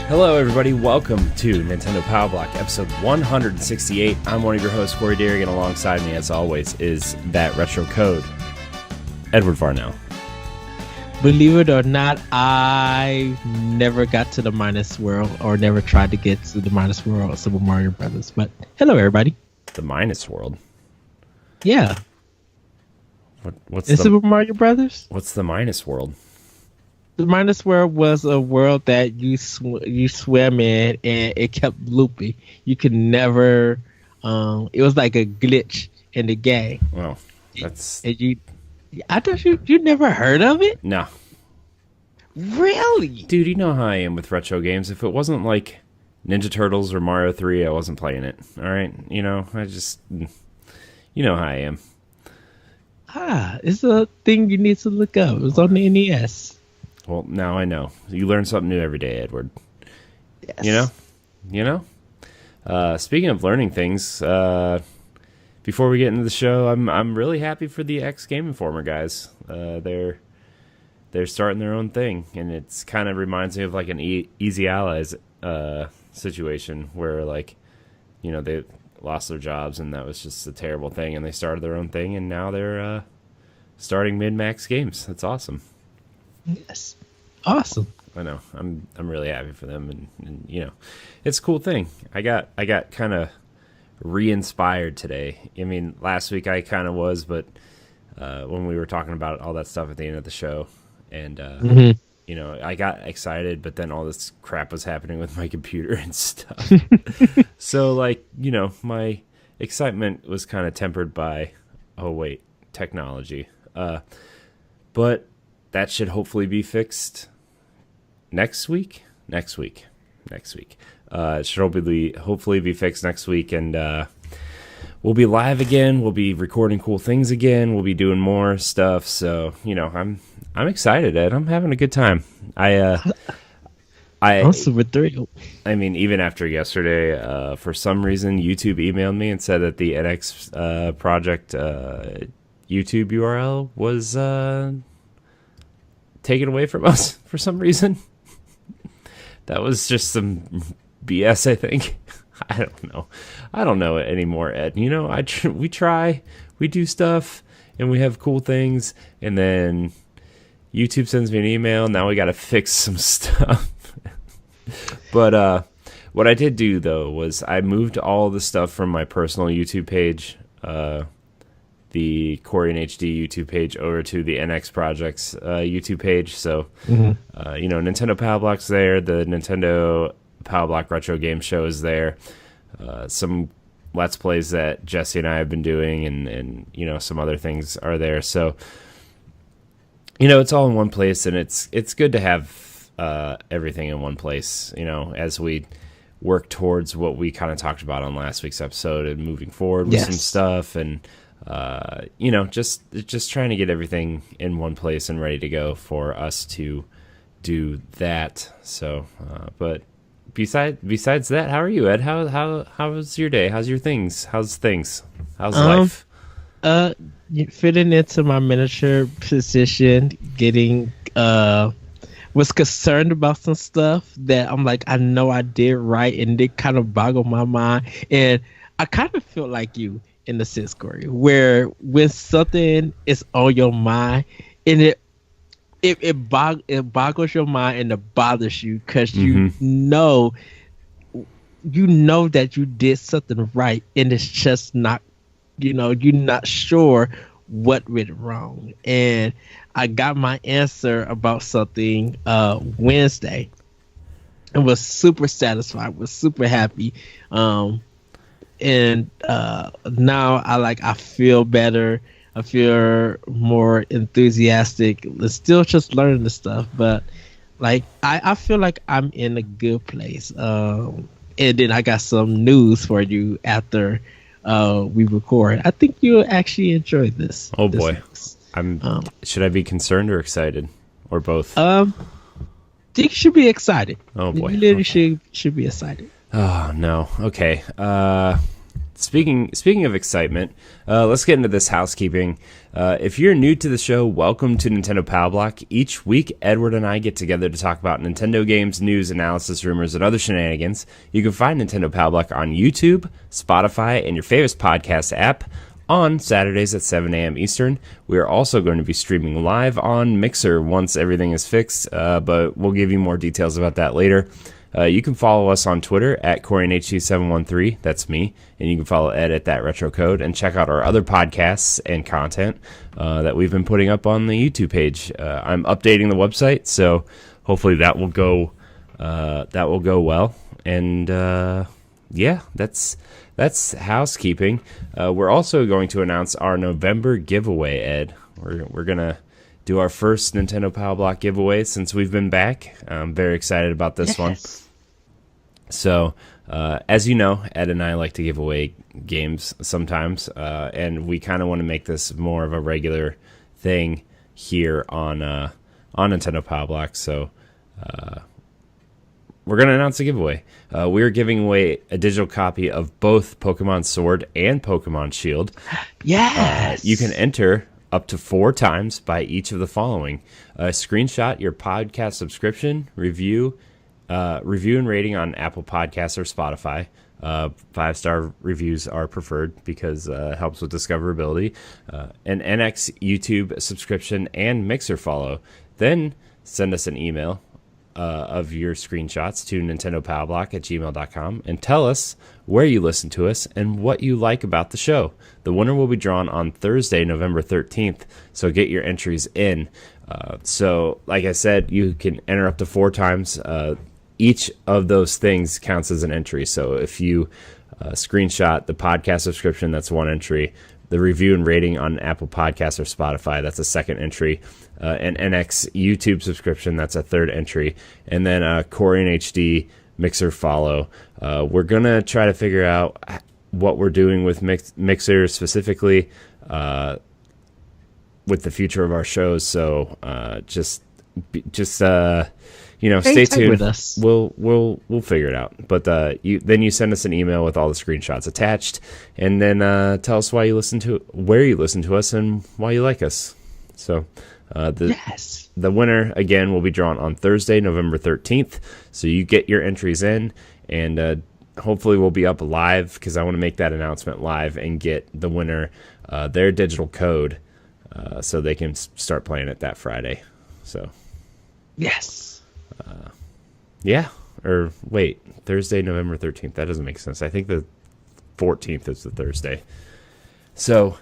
Hello, everybody. Welcome to Nintendo Pow Block, episode 168. I'm one of your hosts, Corey Dirrig, and alongside me, as always, is that retro code, Edward Varnell. Believe it or not, I never got to the minus world, or never tried to get to the minus world of Super Mario Brothers. But hello, everybody. The minus world? Yeah. What's in the Super Mario Brothers? What's the minus world? The minus world was a world that you swam in, and it kept looping. You could never. It was like a glitch in the game. Well, that's. And I thought you never heard of it. No. Really, dude, you know how I am with retro games. If it wasn't like Ninja Turtles or Mario 3, I wasn't playing it. All right, you know, you know how I am. It's a thing you need to look up. It was on the NES. Well, now I know. You learn something new every day, Edward. Yes. You know? Speaking of learning things, before we get into the show, I'm really happy for the X Game Informer guys. They're starting their own thing, and it's kind of reminds me of like an Easy Allies situation where, like, you know, they lost their jobs and that was just a terrible thing, and they started their own thing, and now they're starting Min-Max Games. That's awesome. Yes, awesome. I know. I'm really happy for them, and you know, it's a cool thing. I got kind of re-inspired today. I mean, last week I kind of was, but when we were talking about all that stuff at the end of the show, and you know, I got excited, but then all this crap was happening with my computer and stuff. So, like, you know, my excitement was kind of tempered by, technology. But that should hopefully be fixed next week. It should hopefully be fixed next week, and we'll be live again. We'll be recording cool things again. We'll be doing more stuff. So, you know, I'm excited, Ed. I'm having a good time. I'm super thrilled. I mean, even after yesterday, for some reason, YouTube emailed me and said that the NX project YouTube URL was taken away from us for some reason. That was just some BS, I think. I don't know it anymore, Ed. You know, we do stuff, and we have cool things, and then YouTube sends me an email. Now we got to fix some stuff. But what I did do, though, was I moved all the stuff from my personal YouTube page, the Corey and HD YouTube page, over to the NX Projects YouTube page. So, you know, Nintendo Pow Block's there. The Nintendo Pow Block Retro Game Show is there. Some Let's Plays that Jesse and I have been doing, and you know, some other things are there. So, you know, it's all in one place, and it's good to have everything in one place, you know, as we work towards what we kind of talked about on last week's episode and moving forward with some stuff, and you know, just trying to get everything in one place and ready to go for us to do that. So, but besides that, how are you, Ed? How's your day? How's your things? How's life? Fitting into my miniature position, getting was concerned about some stuff that I'm like, I know I did right, and it kind of boggled my mind. And I kind of feel like you in the sense, Corey, where when something is on your mind, and it boggles your mind and it bothers you, because you know that you did something right, and it's just not, you know, you're not sure what went wrong. And I got my answer about something Wednesday, and was super satisfied, was super happy. And now I feel better. I feel more enthusiastic. It's still just learning the stuff, but like I feel like I'm in a good place. And then I got some news for you after we record. I think you'll actually enjoy this. Oh boy. Should I be concerned or excited, or both? I think you should be excited. Oh boy. You literally should be excited. Oh no. Okay. speaking of excitement, let's get into this housekeeping. If you're new to the show, welcome to Nintendo Pow Block. Each week, Edward and I get together to talk about Nintendo games, news, analysis, rumors, and other shenanigans. You can find Nintendo Pow Block on YouTube, Spotify, and your favorite podcast app on Saturdays at 7 a.m. Eastern. We are also going to be streaming live on Mixer once everything is fixed, but we'll give you more details about that later. You can follow us on Twitter at CorianHT713, that's me, and you can follow Ed at That Retro Code, and check out our other podcasts and content that we've been putting up on the YouTube page. I'm updating the website, so hopefully that will go well. And yeah, that's housekeeping. We're also going to announce our November giveaway, Ed. We're gonna do our first Nintendo Pow Block giveaway since we've been back. I'm very excited about this one. So, as you know, Ed and I like to give away games sometimes, and we kind of want to make this more of a regular thing here on Nintendo Pow Block. So, we're going to announce a giveaway. We're giving away a digital copy of both Pokemon Sword and Pokemon Shield. Yes! You can enter up to 4 times by each of the following. Screenshot your podcast subscription, review and rating on Apple Podcasts or Spotify. 5-star reviews are preferred because it helps with discoverability. An NX YouTube subscription and Mixer follow. Then send us an email of your screenshots to nintendopowblock@gmail.com and tell us where you listen to us and what you like about the show. The winner will be drawn on Thursday, November 13th, so get your entries in. So, like I said, you can enter up to 4 times. Each of those things counts as an entry. So if you screenshot the podcast subscription, that's 1 entry. The review and rating on Apple Podcasts or Spotify, that's a 2nd entry. An NX YouTube subscription, that's a 3rd entry. And then a Corian HD Mixer follow. We're going to try to figure out what we're doing with Mixer specifically with the future of our shows. So just stay tuned with us. We'll figure it out. But you send us an email with all the screenshots attached, and then tell us where you listen to us and why you like us. So the winner again will be drawn on Thursday, November 13th. So you get your entries in, and hopefully we'll be up live because I want to make that announcement live and get the winner their digital code so they can start playing it that Friday. So yes. Yeah, or wait, Thursday, November 13th. That doesn't make sense. I think the 14th is the Thursday. So,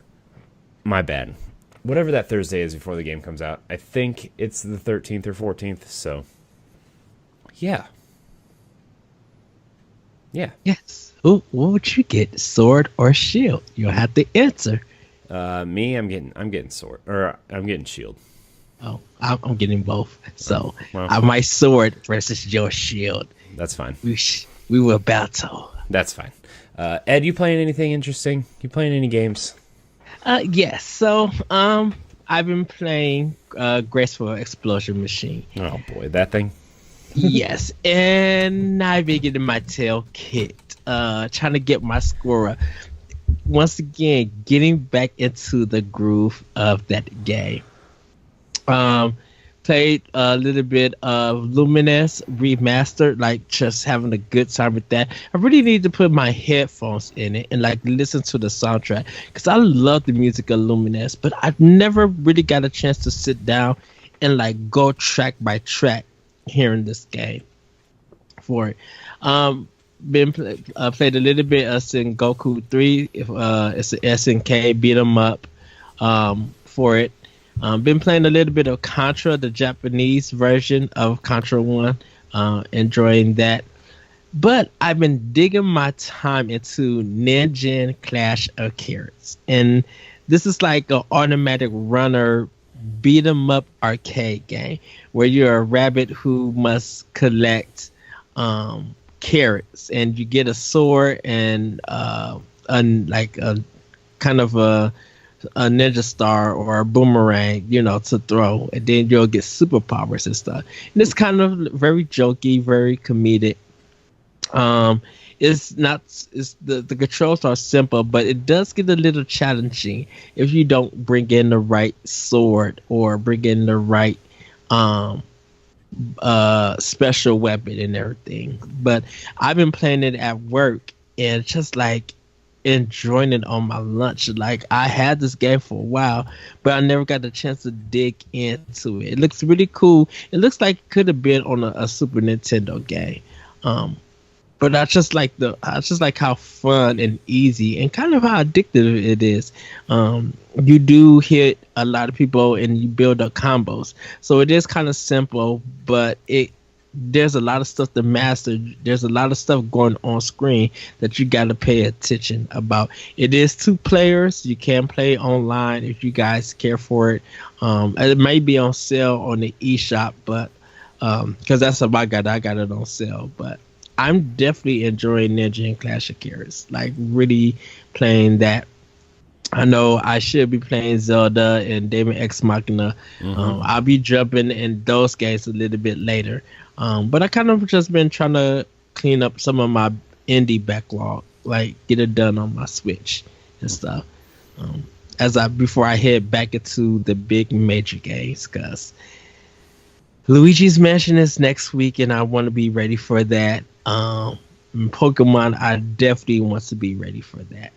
my bad. Whatever that Thursday is before the game comes out, I think it's the 13th or 14th. So, yeah. Yeah. Yes. Ooh, what would you get, sword or shield? You'll have to answer. Me, I'm getting sword, or I'm getting shield. Oh, I'm getting both. So Well, my sword versus your shield. That's fine. We will battle. That's fine. Ed, you playing anything interesting? You playing any games? Yes. So I've been playing Graceful Explosion Machine. Oh boy, that thing. Yes, and I've been getting my tail kicked. Trying to get my score up. Once again, getting back into the groove of that game. Played a little bit of Luminous Remastered, like just having a good time with that. I really need to put my headphones in it and like listen to the soundtrack because I love the music of Luminous, but I've never really got a chance to sit down and like go track by track hearing this game for it. Played a little bit of Sengoku 3. It's an SNK beat 'em up for it. Been playing a little bit of Contra, the Japanese version of Contra 1. Enjoying that. But I've been digging my time into Ninja Clash of Carrots. And this is like an automatic runner beat 'em up arcade game where you're a rabbit who must collect carrots, and you get a sword and like a kind of a ninja star or a boomerang, to throw, and then you'll get superpowers and stuff. And it's kind of very jokey, very comedic. it's not. It's the controls are simple, but it does get a little challenging if you don't bring in the right sword or bring in the right um special weapon and everything. But I've been playing it at work and just like enjoying it on my lunch. Like I had this game for a while, but I never got the chance to dig into it. It looks really cool. It looks like it could have been on a Super Nintendo game. But I just like how fun and easy and kind of how addictive it is. You do hit a lot of people and you build up combos. So it is kind of simple, but there's a lot of stuff to master. There's a lot of stuff going on screen that you got to pay attention about. It is 2 players. You can play online if you guys care for it. It may be on sale on the eShop, but because that's what I got it on sale. But I'm definitely enjoying Ninja and Clash of Characters. Like really playing that. I know I should be playing Zelda and Daemon X Machina. I'll be jumping in those games a little bit later. But I kind of just been trying to clean up some of my indie backlog, like get it done on my Switch and stuff. Before I head back into the big major games, because Luigi's Mansion is next week, and I want to be ready for that. Pokemon, I definitely want to be ready for that.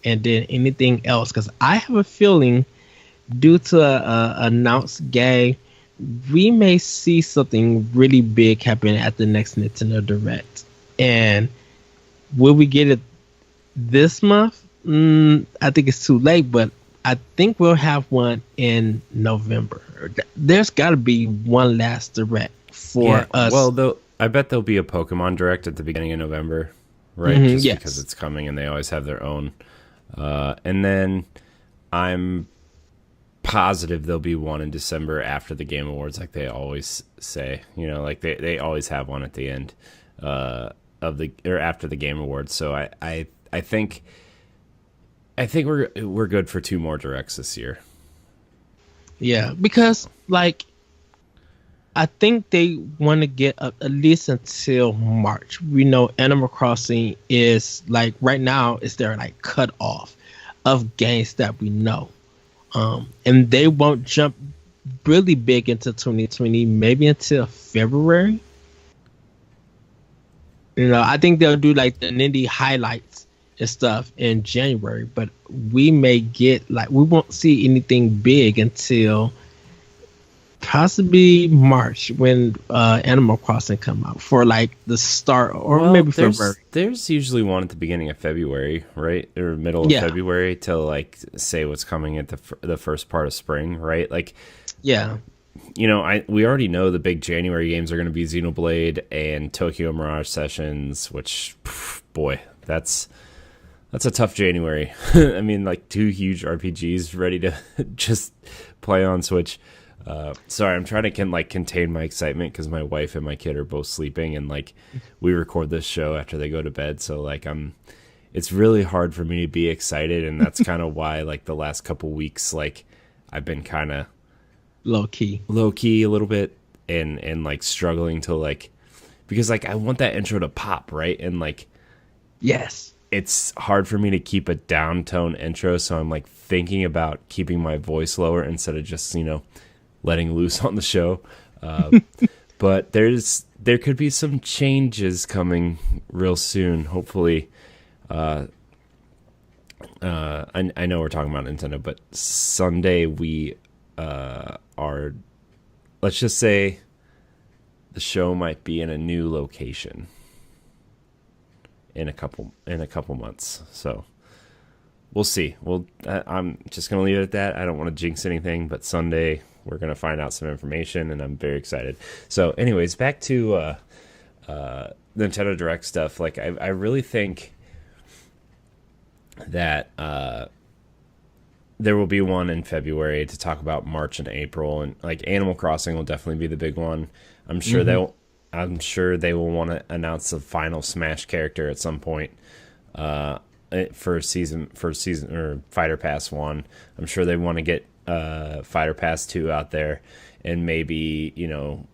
And then anything else, because I have a feeling, due to a announced game, we may see something really big happen at the next Nintendo Direct. And will we get it this month? I think it's too late, but I think we'll have one in November. There's got to be one last Direct for us. Well, I bet there'll be a Pokemon Direct at the beginning of November, right? Just because it's coming and they always have their own. And then I'm positive there'll be one in December after the Game Awards, like they always say. You know, like they always have one at the end after the Game Awards. So I think we're good for 2 more Directs this year. Yeah, because like I think they want to get at least until March. We know Animal Crossing is like right now is their like cut off of games that we know. And they won't jump really big into 2020, maybe until February. You know, I think they'll do like the indie highlights and stuff in January, but we may get like we won't see anything big until possibly March when Animal Crossing come out for like the start or maybe February. There's usually one at the beginning of February, right, or middle of February to like say what's coming at the first part of spring, right? Like, yeah, you know, we already know the big January games are going to be Xenoblade and Tokyo Mirage Sessions, which boy, that's a tough January. I mean, like 2 huge RPGs ready to just play on Switch. Sorry, I'm trying to contain my excitement because my wife and my kid are both sleeping, and like we record this show after they go to bed, so like it's really hard for me to be excited, and that's kind of why like the last couple weeks like I've been kind of low key a little bit, and like struggling to like because like I want that intro to pop, right, and like yes, it's hard for me to keep a down-tone intro, so I'm like thinking about keeping my voice lower instead of just letting loose on the show. But there could be some changes coming real soon. Hopefully, I know we're talking about Nintendo, but Sunday we are, let's just say the show might be in a new location in a couple months. So we'll see. I'm just going to leave it at that. I don't want to jinx anything, but Sunday we're going to find out some information, and I'm very excited. So anyways, back to Nintendo Direct stuff. Like, I really think that there will be one in February to talk about March and April, and like Animal Crossing will definitely be the big one. I'm sure they will want to announce the final Smash character at some point. for season or Fighter Pass 1. I'm sure they want to get Fighter Pass 2 out there, and maybe, you know,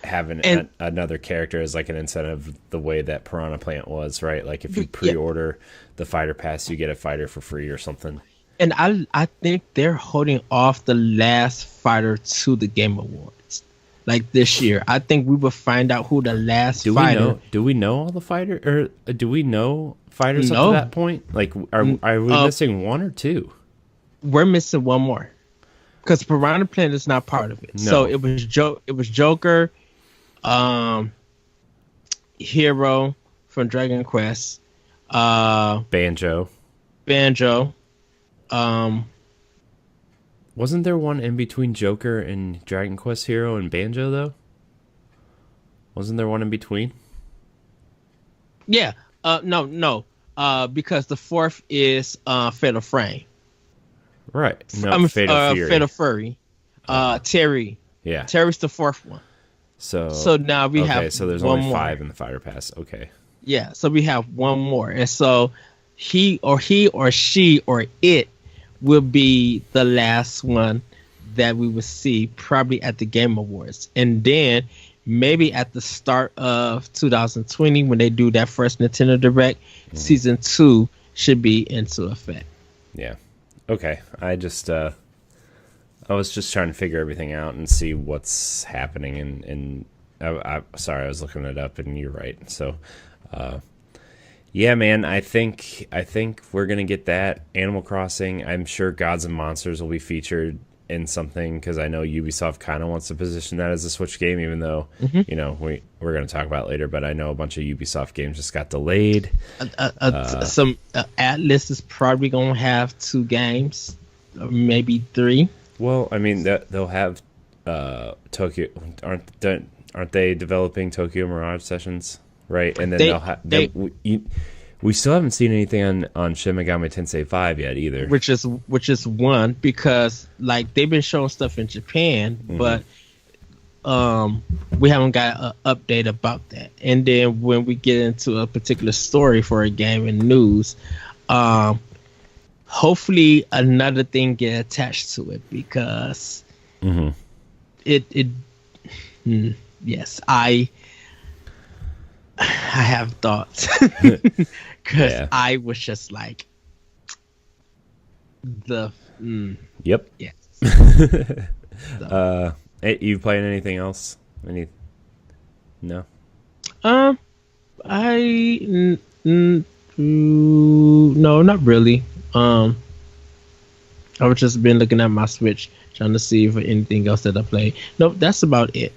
having another character as like an incentive, the way that Piranha Plant was, right? Like if you pre-order the Fighter Pass, you get a fighter for free or something. And I think they're holding off the last fighter to the Game Awards, like this year. I think we will find out who the last fighter. Do we know all the fighter, or do we know fighters up to that point? Like, are we missing one or two? We're missing one more, because Piranha Plant is not part of it. No. So it was Joker, Hero from Dragon Quest, Banjo. Wasn't there one in between Joker and Dragon Quest Hero and Banjo though? Wasn't there one in between? Yeah. No. Because the fourth is Fatal Frame. Right. No, Fatal Fury. Fatal Fury. Terry. Yeah. Terry's the fourth one. So now we have. Okay, so there's only 5 in the Fighter Pass. Okay. Yeah, so we have one more. And so he or she or it will be the last one that we will see, probably at the Game Awards. And then maybe at the start of 2020, when they do that first Nintendo Direct, Season 2 should be into effect. Yeah. Okay. I was just trying to figure everything out and see what's happening. And sorry, I was looking it up, and you're right. So, yeah, man, I think we're gonna get that. Animal Crossing. I'm sure Gods and Monsters will be featured in something, because I know Ubisoft kind of wants to position that as a Switch game, even though you know we're gonna talk about it later. But I know a bunch of Ubisoft games just got delayed. Some Atlas is probably gonna have 2 games, or maybe 3. Well, I mean they'll have Tokyo. Aren't they developing Tokyo Mirage Sessions? Right, and then they'll have. We still haven't seen anything on Shin Megami Tensei 5 yet either. Which is one, because like they've been showing stuff in Japan, but we haven't got an update about that. And then when we get into a particular story for a game and news, hopefully another thing get attached to it, because yes, I have thoughts, because I was just like Yep. Yes. Hey, you playing anything else? No. No, not really. I've just been looking at my Switch, trying to see if anything else that I play. Nope, that's about it.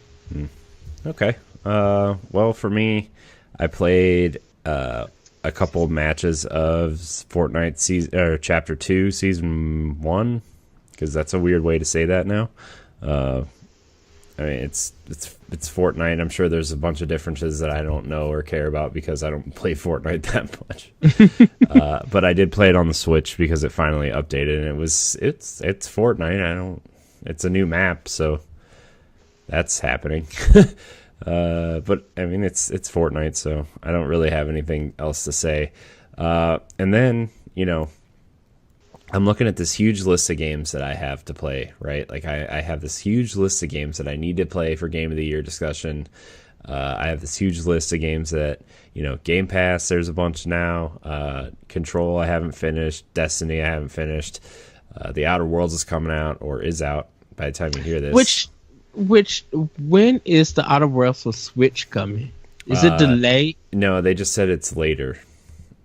Okay. Well, for me, I played a couple matches of Fortnite Chapter 2, Season 1, because that's a weird way to say that now. I mean, it's Fortnite. I'm sure there's a bunch of differences that I don't know or care about, because I don't play Fortnite that much. But I did play it on the Switch because it finally updated, and it's Fortnite. It's a new map, so that's happening. But I mean, it's Fortnite, so I don't really have anything else to say. And then, I'm looking at this huge list of games that I have to play, right? Like I have this huge list of games that I need to play for Game of the Year discussion. I have this huge list of games that, Game Pass, there's a bunch now. Control, I haven't finished. Destiny, I haven't finished. The Outer Worlds is coming out, or is out by the time you hear this. When is the Outer Worlds for Switch coming? Is it delayed? No, they just said it's later.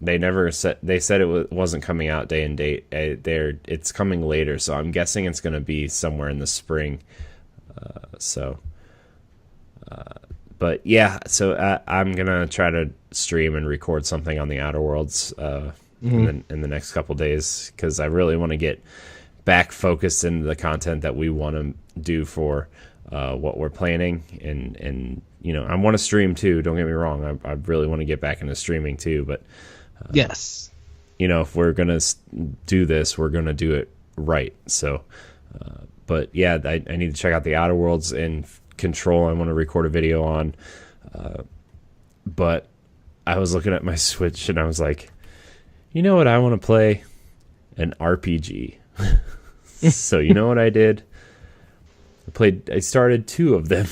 They never said. They said it wasn't coming out day and date. It's coming later, so I'm guessing it's going to be somewhere in the spring. But yeah, so I'm gonna try to stream and record something on the Outer Worlds in the next couple days, because I really want to get back focused into the content that we want to do for what we're planning, and I want to stream too. Don't get me wrong. I really want to get back into streaming too, but. Yes. If we're going to do this, we're going to do it right. So, but yeah, I need to check out the Outer Worlds and Control. I want to record a video on. But I was looking at my Switch and I was like, You know what I want to play? An RPG. So you know what I did? I started 2 of them.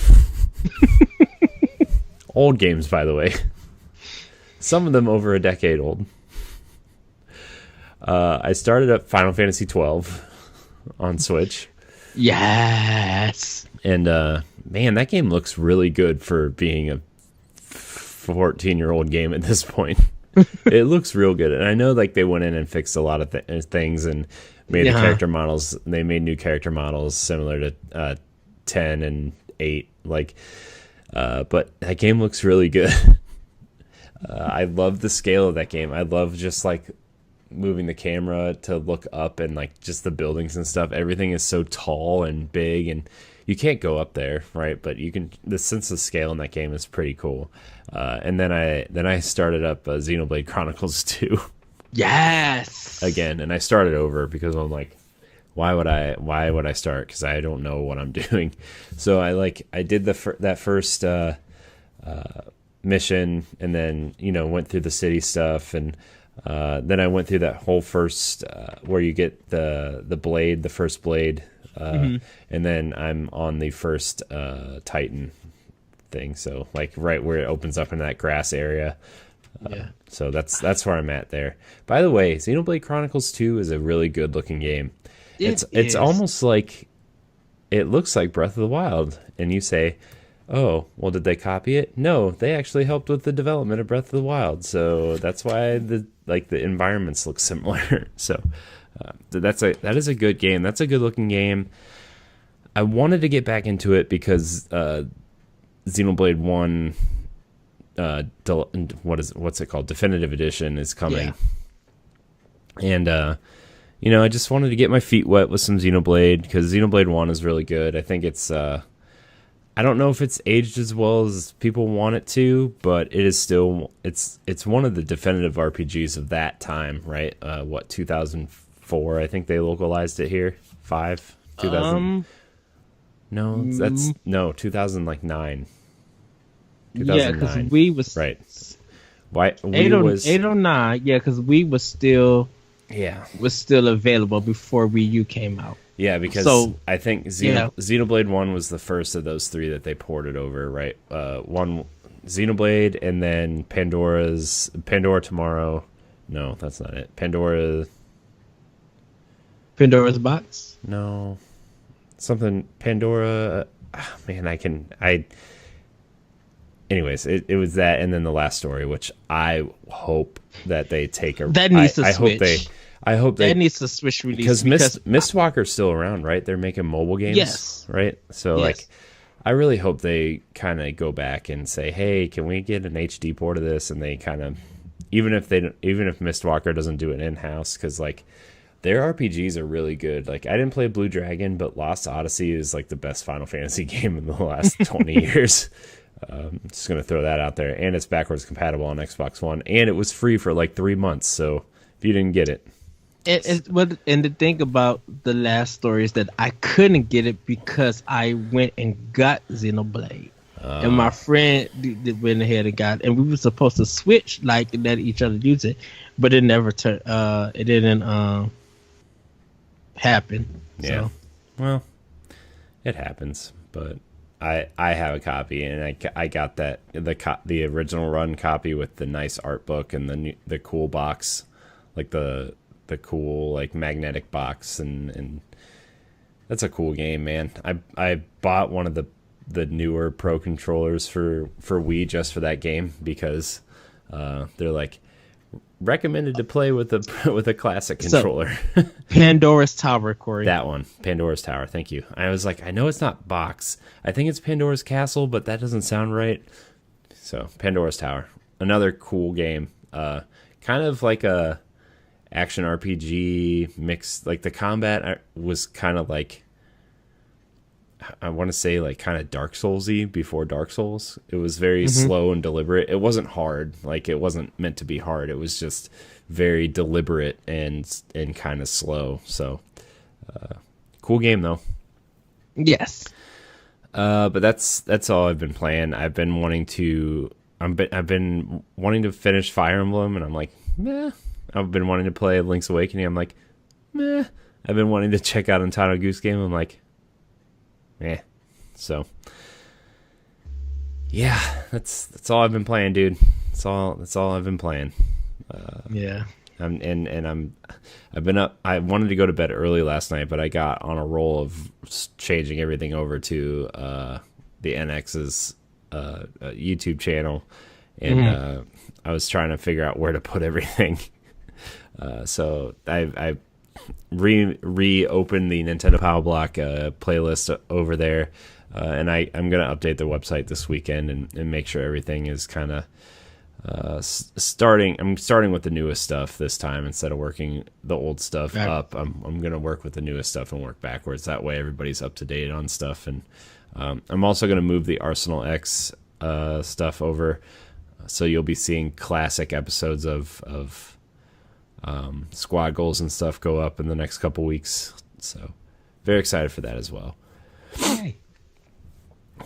Old games, by the way. Some of them over a decade old. I started up Final Fantasy 12 on Switch. Yes. And man, that game looks really good for being a 14-year-old game at this point. It looks real good. And I know like they went in and fixed a lot of things and made the character models. They made new character models similar to 10 and 8. Like, but that game looks really good. I love the scale of that game. I love just like moving the camera to look up and like just the buildings and stuff. Everything is so tall and big, and you can't go up there, right? But you can. The sense of scale in that game is pretty cool. And then I started up Xenoblade Chronicles 2. Yes. Again, and I started over because I'm like, why would I start? Because I don't know what I'm doing. So I did that first mission, and then went through the city stuff, and then I went through that whole first where you get the first blade, and then I'm on the first Titan thing. So like right where it opens up in that grass area. So that's where I'm at there. By the way, Xenoblade Chronicles 2 is a really good looking game. It's almost like it looks like Breath of the Wild, and you say, oh, well, did they copy it? No, they actually helped with the development of Breath of the Wild, so that's why the environments look similar. So that is a good game. That's a good looking game. I wanted to get back into it because Xenoblade 1 what's it called? Definitive Edition is coming. Yeah. And I just wanted to get my feet wet with some Xenoblade because Xenoblade 1 is really good. I think it's I don't know if it's aged as well as people want it to, but it is still it's one of the definitive RPGs of that time, right? 2004? I think they localized it here. 2000. No, that's 2009. 2009. Yeah, because we was right. Why? 809. Yeah, because we was still available before Wii U came out. Yeah, because I think Xenoblade 1 was the first of those 3 that they ported over, right? One Xenoblade, and then Pandora Tomorrow. No, that's not it. Pandora's Box? No. Something Pandora. Anyways, it was that, and then the last story, which I hope that they take a. That needs to switch. I hope that needs to switch release because Mistwalker's still around, right? They're making mobile games, yes, right? So I really hope they kind of go back and say, hey, can we get an HD port of this? And they kind of, even if Mistwalker doesn't do it in house, because like their RPGs are really good. Like I didn't play Blue Dragon, but Lost Odyssey is like the best Final Fantasy game in the last 20 years. Just gonna throw that out there, and it's backwards compatible on Xbox One, and it was free for like 3 months. So if you didn't get it, and the thing about the last story is that I couldn't get it because I went and got Xenoblade, and my friend went ahead and got it, and we were supposed to switch, like let each other use it, but it never turned. It didn't happen. Yeah, so. Well, it happens, but. I have a copy, and I got the original run copy with the nice art book and the cool box, like the cool like magnetic box, and that's a cool game, man. I bought one of the newer Pro controllers for Wii just for that game because they're like recommended to play with a classic controller. So, Pandora's Tower, Corey. That one, Pandora's Tower. Thank you. I was like, I know it's not box. I think it's Pandora's Castle, but that doesn't sound right. So Pandora's Tower, another cool game. Kind of like a action RPG mix. Like the combat was kind of like, I want to say like kind of Dark Souls-y before Dark Souls. It was very slow and deliberate. It wasn't hard. Like it wasn't meant to be hard. It was just very deliberate and kind of slow. So cool game though. Yes. But that's all I've been playing. I've been wanting to finish Fire Emblem, and I'm like, I've been wanting to play Link's Awakening. I'm like, meh. I've been wanting to check out Untitled Goose Game. I'm like, eh. So, yeah, that's all I've been playing, dude. That's all I've been playing. Yeah. I've been up. I wanted to go to bed early last night, but I got on a roll of changing everything over to the NX's YouTube channel, and I was trying to figure out where to put everything. So I reopened the Nintendo Pow Block playlist over there, and I'm gonna update the website this weekend and make sure everything is kind of. I'm starting with the newest stuff this time instead of working the old stuff up. I'm gonna work with the newest stuff and work backwards. That way everybody's up to date on stuff. And I'm also gonna move the Arsenal X stuff over, so you'll be seeing classic episodes of squad goals and stuff go up in the next couple weeks. So very excited for that as well. Hey.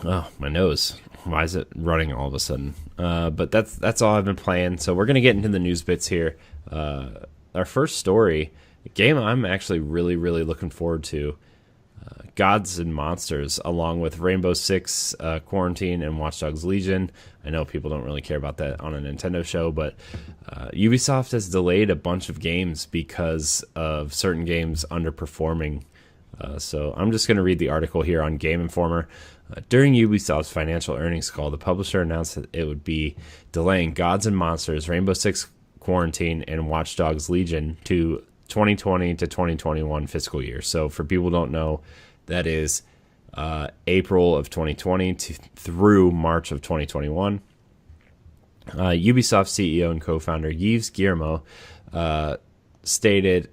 Oh, my nose. Why is it running all of a sudden? But that's all I've been playing. So we're going to get into the news bits here. Our first story, a game I'm actually really, really looking forward to, Gods and Monsters, along with Rainbow Six Quarantine and Watch Dogs Legion. I know people don't really care about that on a Nintendo show, but Ubisoft has delayed a bunch of games because of certain games underperforming. So I'm just going to read the article here on Game Informer. During Ubisoft's financial earnings call, the publisher announced that it would be delaying Gods and Monsters, Rainbow Six Quarantine, and Watch Dogs Legion to 2020 to 2021 fiscal year. So for people who don't know, that is April of 2020 through March of 2021. Ubisoft CEO and co-founder Yves Guillemot stated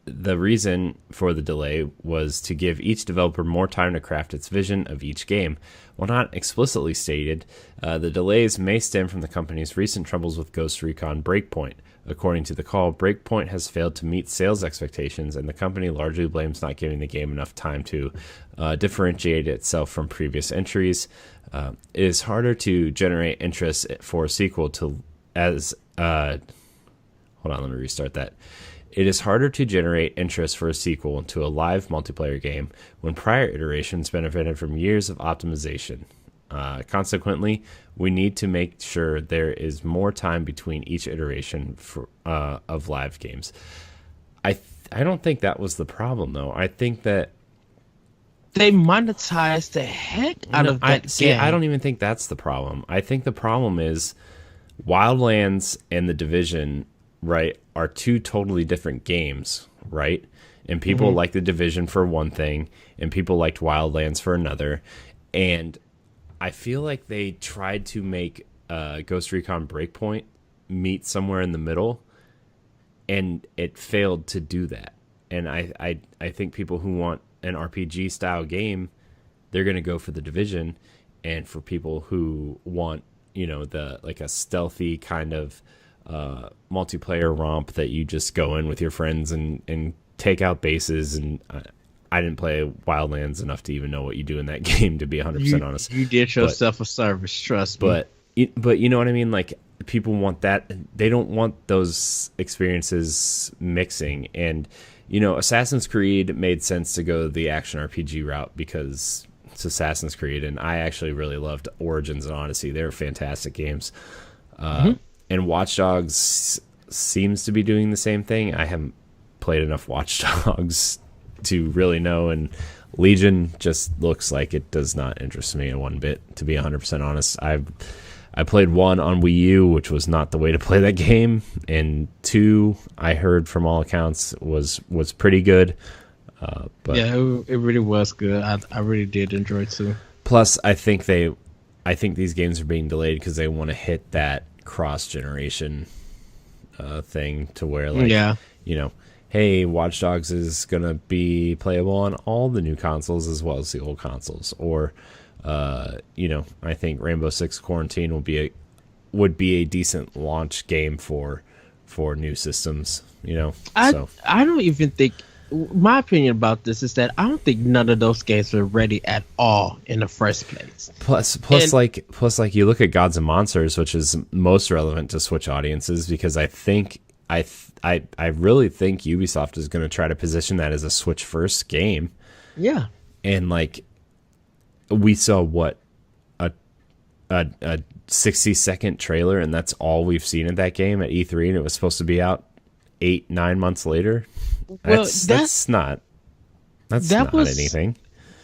the reason for the delay was to give each developer more time to craft its vision of each game. While not explicitly stated, the delays may stem from the company's recent troubles with Ghost Recon Breakpoint. According to the call, Breakpoint has failed to meet sales expectations, and the company largely blames not giving the game enough time to differentiate itself from previous entries. It is harder to generate interest for a sequel to hold on, let me restart that. It is harder to generate interest for a sequel to a live multiplayer game when prior iterations benefited from years of optimization. Consequently, we need to make sure there is more time between each iteration of live games. I don't think that was the problem, though. I think that they monetized the heck out of that game. I don't even think that's the problem. I think the problem is Wildlands and The Division, right, are two totally different games, right? And people like The Division for one thing, and people liked Wildlands for another. And I feel like they tried to make Ghost Recon Breakpoint meet somewhere in the middle, and it failed to do that. And I think people who want an RPG style game, they're going to go for The Division, and for people who want, you know, the like a stealthy kind of multiplayer romp that you just go in with your friends and take out bases. And I didn't play Wildlands enough to even know what you do in that game, to be 100% honest. You did yourself a service, trust me. But you know what I mean? Like, people want that. They don't want those experiences mixing. And, you know, Assassin's Creed made sense to go the action RPG route because it's Assassin's Creed, and I actually really loved Origins and Odyssey. They were fantastic games. And Watch Dogs seems to be doing the same thing. I haven't played enough Watch Dogs to really know, and Legion just looks like it does not interest me in one bit, to be 100% honest. I played 1 on Wii U, which was not the way to play that game, and 2, I heard from all accounts, was pretty good. But yeah, it really was good. I really did enjoy it too. Plus, I think these games are being delayed because they want to hit that cross-generation thing to where, like, you know, hey, Watch Dogs is going to be playable on all the new consoles as well as the old consoles. Or, you know, I think Rainbow Six Quarantine would be a decent launch game for new systems, you know. I don't even think, my opinion about this is that I don't think none of those games were ready at all in the first place. Plus, you look at Gods and Monsters, which is most relevant to Switch audiences, because I think I really think Ubisoft is going to try to position that as a Switch first game. Yeah. And like we saw a 60-second trailer, and that's all we've seen in that game at E3, and it was supposed to be out 8-9 months later. Well, that's not anything.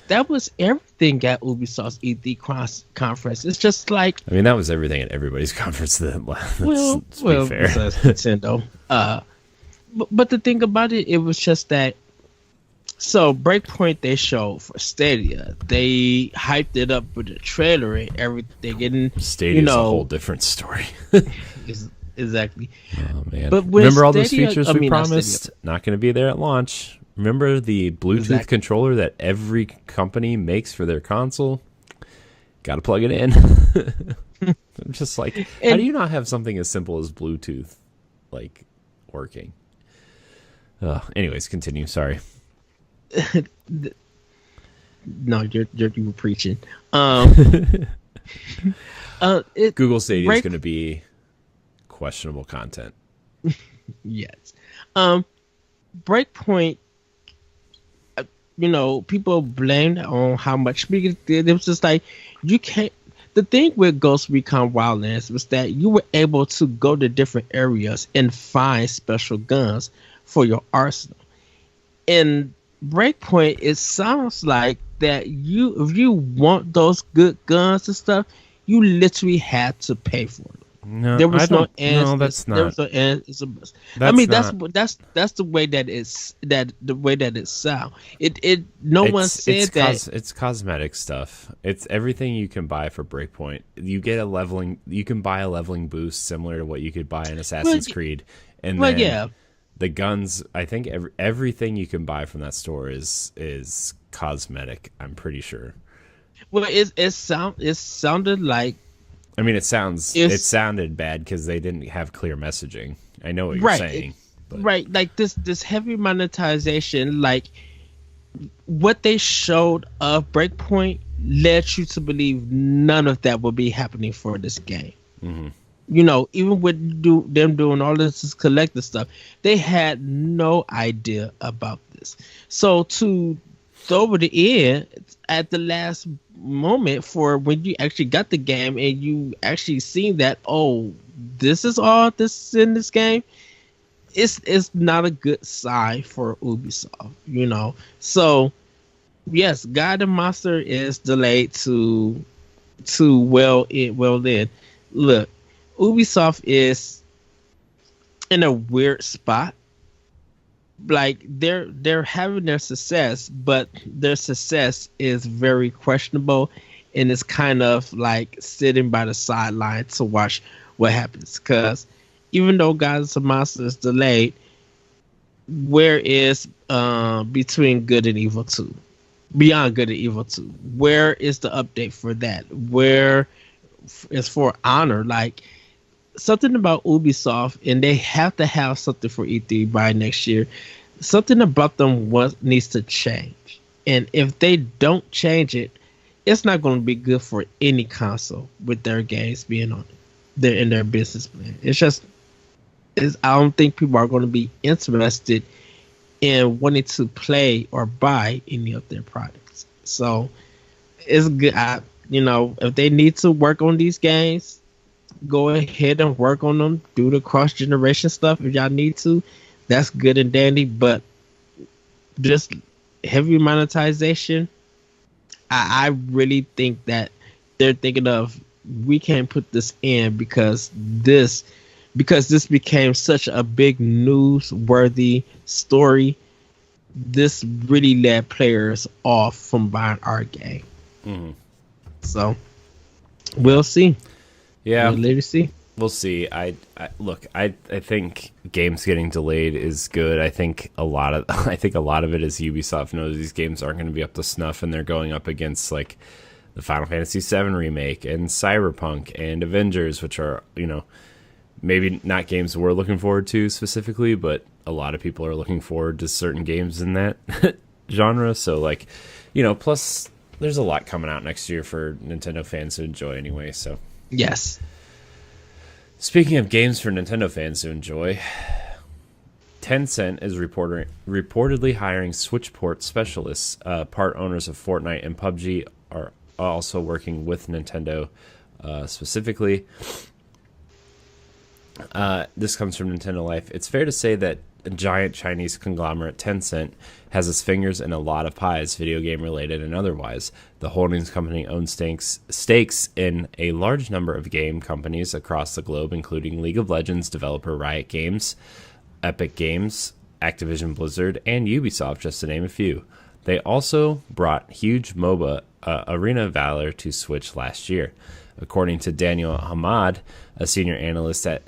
That was everything at Ubisoft's E3 conference. It's just like, I mean, that was everything at everybody's conference. Let's well, be fair. Besides Nintendo. But the thing about it, it was just that. So Breakpoint they showed for Stadia, they hyped it up with the trailer and everything. And Stadia's a whole different story. Exactly. Oh man! But remember all those Stadia, features we promised? Not going to be there at launch. Remember the Bluetooth controller that every company makes for their console? Got to plug it in. I'm just like, how do you not have something as simple as Bluetooth like working? Anyways, continue. Sorry. No, you were preaching. Google Stadia is going to be questionable content. Yes. Breakpoint, people blamed on how much it was just like, you can't. The thing with Ghost Recon Wildlands was that you were able to go to different areas and find special guns for your arsenal. In Breakpoint, it sounds like that if you want those good guns and stuff, you literally had to pay for them. No, there was no answer. No, that's not. There was no answer. I mean, that's the way that it's the way that it sounds. No one said that. It's cosmetic stuff. It's everything you can buy for Breakpoint. You get you can buy a leveling boost similar to what you could buy in Assassin's Creed, and then the guns. I think everything you can buy from that store is cosmetic. I'm pretty sure. Well, it sounded like. I mean, it sounded bad because they didn't have clear messaging. I know what you're saying. Right, like this heavy monetization, like what they showed of Breakpoint led you to believe none of that will be happening for this game. Mm-hmm. Even with them doing all this collective stuff, they had no idea about this. So to throw it in at the last moment for when you actually got the game and you actually seen that, this is all this is in this game, it's not a good sign for Ubisoft, So yes, God and Monster is delayed to well then. Look, Ubisoft is in a weird spot. Like they're having their success, but their success is very questionable, and it's kind of like sitting by the sideline to watch what happens. Because even though Gods and Monsters is delayed, where is between Good and Evil 2? Beyond Good and Evil 2, where is the update for that? Where is for Honor? Like something about Ubisoft, and they have to have something for E3 by next year. Something about them needs to change, and if they don't change it, it's not going to be good for any console with their games being on it. They're in their business plan. I don't think people are going to be interested in wanting to play or buy any of their products. So it's good. If they need to work on these games, go ahead and work on them. Do the cross generation stuff if y'all need to. That's good and dandy, but just heavy monetization, I really think that they're thinking of, we can't put this in because this became such a big newsworthy story. This really led players off from buying our game. Mm-hmm. So we'll see. Yeah, we'll later see. We'll see. I think games getting delayed is good. I think a lot of it is Ubisoft knows these games aren't going to be up to snuff, and they're going up against like the Final Fantasy VII remake and Cyberpunk and Avengers, which are maybe not games we're looking forward to specifically, but a lot of people are looking forward to certain games in that genre. So plus there's a lot coming out next year for Nintendo fans to enjoy anyway. So yes. Speaking of games for Nintendo fans to enjoy, Tencent is reportedly hiring Switch port specialists. Part owners of Fortnite and PUBG are also working with Nintendo specifically. This comes from Nintendo Life. It's fair to say that a giant Chinese conglomerate, Tencent, has its fingers in a lot of pies, video game related and otherwise. The holdings company owns stakes in a large number of game companies across the globe, including League of Legends developer Riot Games, Epic Games, Activision Blizzard, and Ubisoft, just to name a few. They also brought huge MOBA Arena of Valor to Switch last year. According to Daniel Hamad, a senior analyst at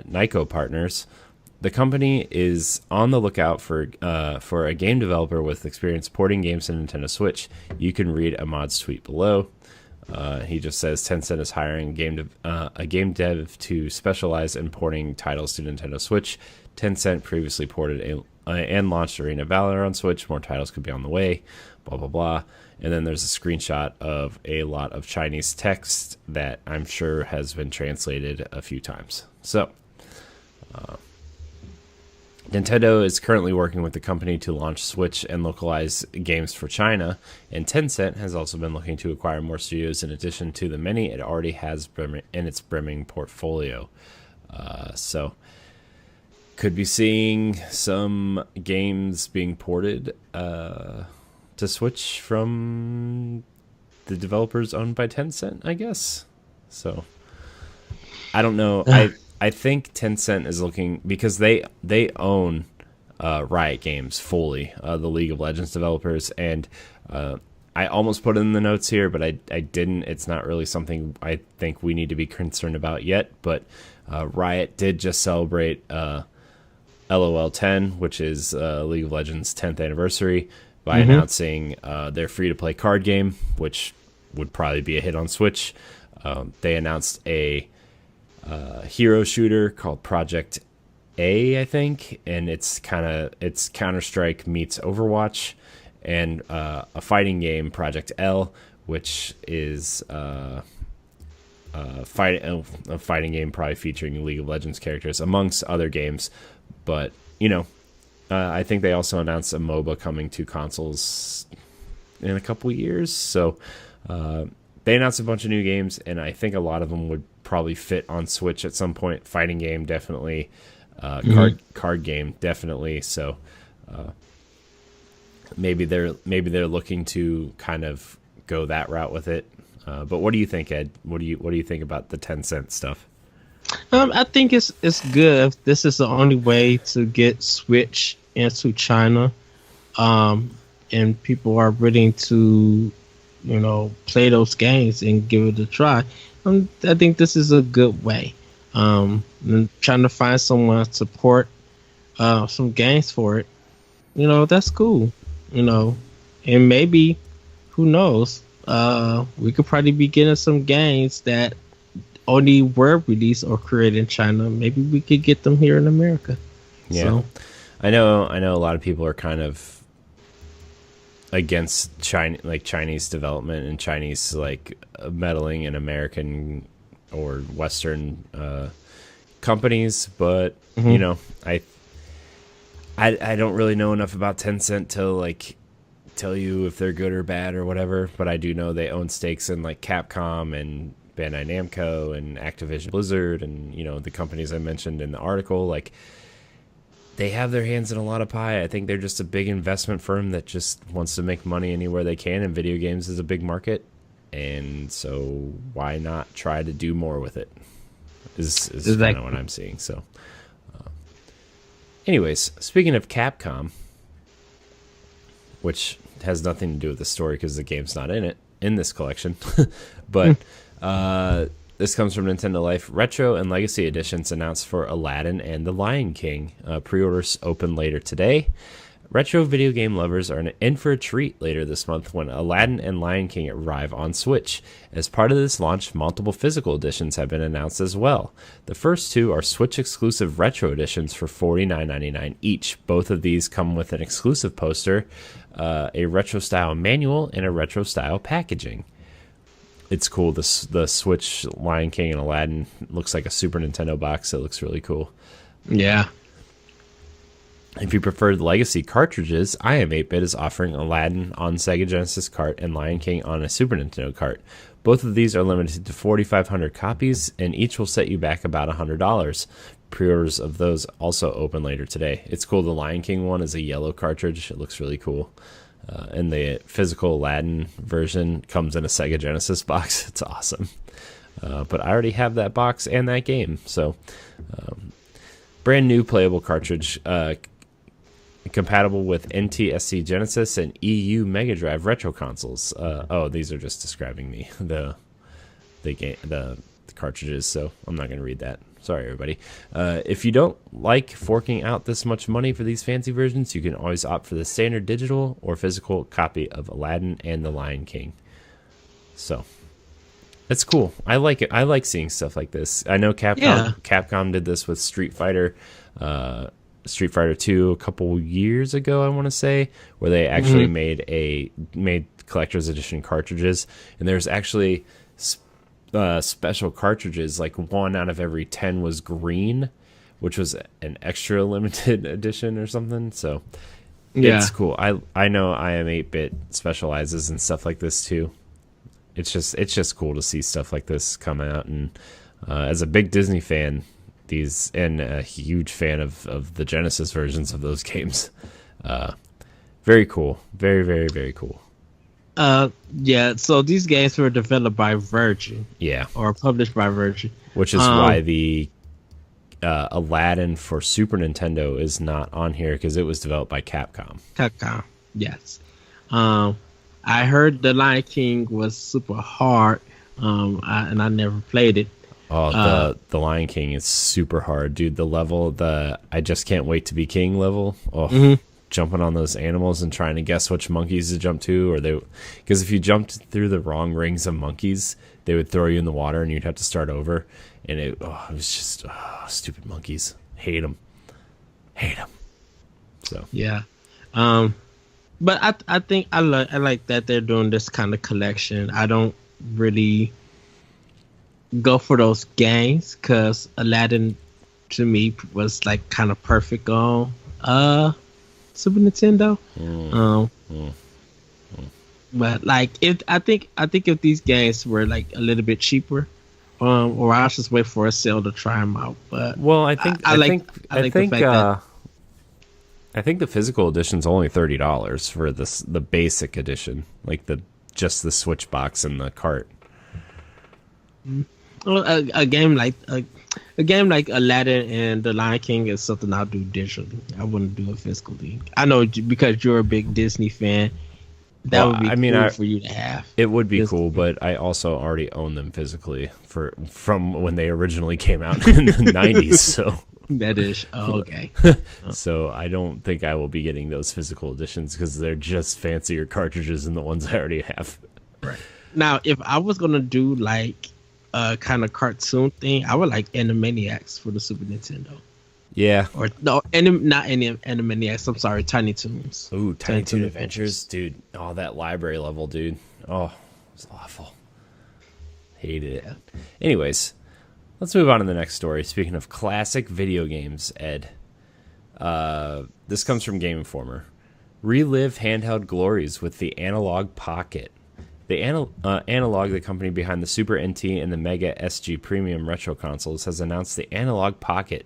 Nico Partners, the company is on the lookout for a game developer with experience porting games to Nintendo Switch. You can read Ahmad's tweet below. He just says Tencent is hiring a game dev to specialize in porting titles to Nintendo Switch. Tencent previously ported and launched Arena of Valor on Switch. More titles could be on the way, blah, blah, blah. And then there's a screenshot of a lot of Chinese text that I'm sure has been translated a few times. So, Nintendo is currently working with the company to launch Switch and localize games for China, and Tencent has also been looking to acquire more studios in addition to the many it already has in its brimming portfolio. So, could be seeing some games being ported to Switch from the developers owned by Tencent, I guess. So, I don't know. I think Tencent is looking, because they own Riot Games fully, the League of Legends developers, and I almost put it in the notes here, but I didn't. It's not really something I think we need to be concerned about yet, but Riot did just celebrate LOL 10, which is League of Legends 10th anniversary, by announcing their free-to-play card game, which would probably be a hit on Switch. They announced a hero shooter called Project A, I think, and it's Counter-Strike meets Overwatch, and a fighting game, Project L, which is a fighting game probably featuring League of Legends characters, amongst other games. But, I think they also announced a MOBA coming to consoles in a couple years. So they announced a bunch of new games, and I think a lot of them would probably fit on Switch at some point. Fighting game, definitely. Card game, definitely. So maybe they're looking to kind of go that route with it. But what do you think, Ed? What do you think about the Tencent stuff? I think it's good if this is the only way to get Switch into China, and people are willing to, play those games and give it a try. I think this is a good way. And trying to find someone to support some games for it, that's cool. And maybe, who knows? We could probably be getting some games that only were released or created in China. Maybe we could get them here in America. Yeah, so. I know a lot of people are kind of against Chinese development and Chinese meddling in American or Western companies, but I don't really know enough about Tencent to tell you if they're good or bad or whatever, but I do know they own stakes in Capcom and Bandai Namco and Activision Blizzard and the companies I mentioned in the article. They have their hands in a lot of pie. I think they're just a big investment firm that just wants to make money anywhere they can, and video games is a big market, and so why not try to do more with it is kind of what I'm seeing. So anyways, speaking of Capcom, which has nothing to do with the story because the game's not in this collection, but this comes from Nintendo Life. Retro and Legacy Editions announced for Aladdin and The Lion King. Pre-orders open later today. Retro video game lovers are in for a treat later this month when Aladdin and Lion King arrive on Switch. As part of this launch, multiple physical editions have been announced as well. The first two are Switch-exclusive retro editions for $49.99 each. Both of these come with an exclusive poster, a retro-style manual, and a retro-style packaging. It's cool. The Switch Lion King and Aladdin looks like a Super Nintendo box. It looks really cool. Yeah. If you prefer the legacy cartridges, I Am 8-Bit is offering Aladdin on Sega Genesis cart and Lion King on a Super Nintendo cart. Both of these are limited to 4,500 copies, and each will set you back about $100. Pre-orders of those also open later today. It's cool. The Lion King one is a yellow cartridge. It looks really cool. And the physical Aladdin version comes in a Sega Genesis box. It's awesome. But I already have that box and that game. So, brand new playable cartridge, compatible with NTSC Genesis and EU Mega Drive retro consoles. These are just describing the cartridges, so I'm not going to read that. Sorry, everybody. If you don't like forking out this much money for these fancy versions, you can always opt for the standard digital or physical copy of Aladdin and the Lion King. So, it's cool. I like it. I like seeing stuff like this. I know Capcom did this with Street Fighter 2 a couple years ago, I want to say, where they actually made collector's edition cartridges, and there's actually special cartridges, like 1 out of every 10 was green, which was an extra limited edition or something. So it's cool. I know I Am 8-Bit specializes in stuff like this too. It's just cool to see stuff like this come out, and as a big Disney fan, and a huge fan of the Genesis versions of those games, very cool. Very, very, very cool. So these games were developed by Virgin. Yeah. Or published by Virgin. Which is why the Aladdin for Super Nintendo is not on here, because it was developed by Capcom. Yes. I heard the Lion King was super hard, and I never played it. Oh, the Lion King is super hard, dude. The level, I just can't wait to be king level. Oh, jumping on those animals and trying to guess which monkeys to jump to, because if you jumped through the wrong rings of monkeys, they would throw you in the water and you'd have to start over. And it was just stupid monkeys. Hate them. So yeah, but I think I like that they're doing this kind of collection. I don't really go for those games because Aladdin to me was like kind of perfect on Super Nintendo. But like I think if these games were like a little bit cheaper, or I'll just wait for a sale to try them out. But I think the physical edition's only $30 for the basic edition, like just the Switch box and the cart. Well, a game like Aladdin and the Lion King is something I'll do digitally. I wouldn't do it physically. I know because you're a big Disney fan, that would be cool for you to have. It would be cool, but I also already own them physically from when they originally came out in the 90s. So that is okay. So I don't think I will be getting those physical editions because they're just fancier cartridges than the ones I already have. Right. Now, if I was gonna do like a kind of cartoon thing, I would like Animaniacs for the Super Nintendo. Yeah. Or no, not Animaniacs. I'm sorry, Tiny Toons. Ooh, Tiny Toon Adventures, dude. Oh, that library level, dude. Oh, it was awful. Hated it. Anyways, let's move on to the next story. Speaking of classic video games, Ed. This comes from Game Informer. Relive handheld glories with the Analogue Pocket. The Analogue, the company behind the Super NT and the Mega SG Premium retro consoles, has announced the Analogue Pocket.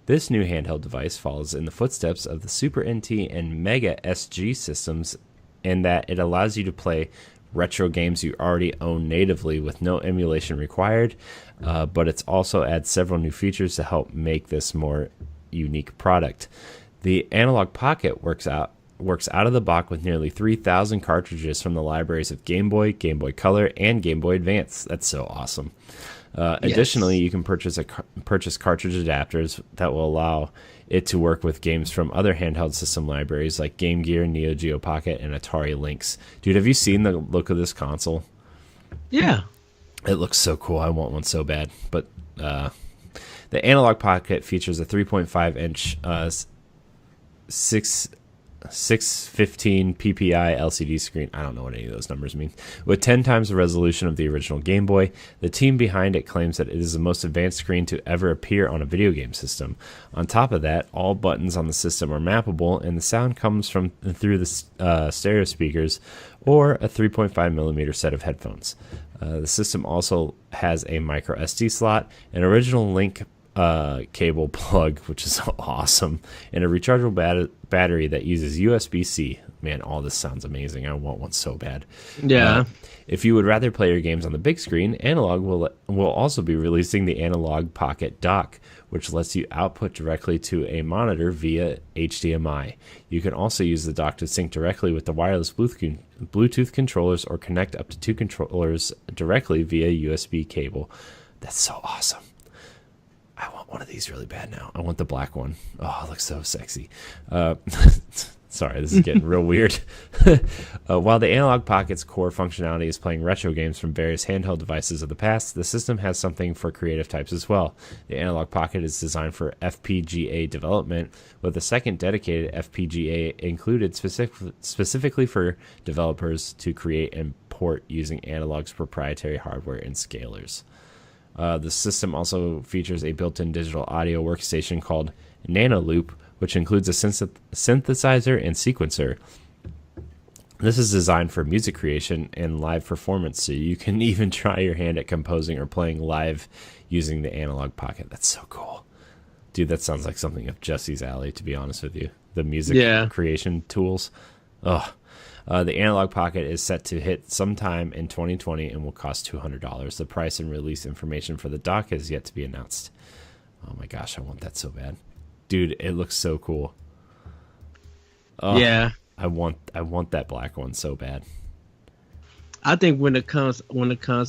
This new handheld device follows in the footsteps of the Super NT and Mega SG systems in that it allows you to play retro games you already own natively with no emulation required, but it also adds several new features to help make this more unique product. The Analogue Pocket works out of the box with nearly 3,000 cartridges from the libraries of Game Boy, Game Boy Color, and Game Boy Advance. That's so awesome. Additionally, you can purchase cartridge adapters that will allow it to work with games from other handheld system libraries like Game Gear, Neo Geo Pocket, and Atari Lynx. Dude, have you seen the look of this console? Yeah. It looks so cool. I want one so bad. But the Analogue Pocket features a 3.5-inch 615 ppi LCD screen. I don't know what any of those numbers mean. With 10 times the resolution of the original Game Boy, the team behind it claims that it is the most advanced screen to ever appear on a video game system. On top of that, all buttons on the system are mappable, and the sound comes from through the stereo speakers or a 3.5 millimeter set of headphones. The system also has a micro SD slot, an original link cable plug, which is awesome, and a rechargeable battery that uses USB-C. Man, all this sounds amazing. I want one so bad. Yeah. If you would rather play your games on the big screen, Analogue will also be releasing the Analogue Pocket dock, which lets you output directly to a monitor via HDMI. You can also use the dock to sync directly with the wireless Bluetooth controllers or connect up to 2 controllers directly via USB cable. That's so awesome. I want one of these really bad now. I want the black one. Oh, it looks so sexy. Sorry, this is getting real weird. While the Analogue Pocket's core functionality is playing retro games from various handheld devices of the past, the system has something for creative types as well. The Analogue Pocket is designed for FPGA development, with a second dedicated FPGA included specifically for developers to create and port using Analogue's proprietary hardware and scalers. The system also features a built-in digital audio workstation called Nanoloop, which includes a synthesizer and sequencer. This is designed for music creation and live performance, so you can even try your hand at composing or playing live using the Analogue Pocket. That's so cool. Dude, that sounds like something up Jesse's alley, to be honest with you. The music creation tools. Oh. The Analogue Pocket is set to hit sometime in 2020 and will cost $200. The price and release information for the dock is yet to be announced. Oh my gosh, I want that so bad. Dude, it looks so cool. Oh, yeah. I want that black one so bad. I think when it comes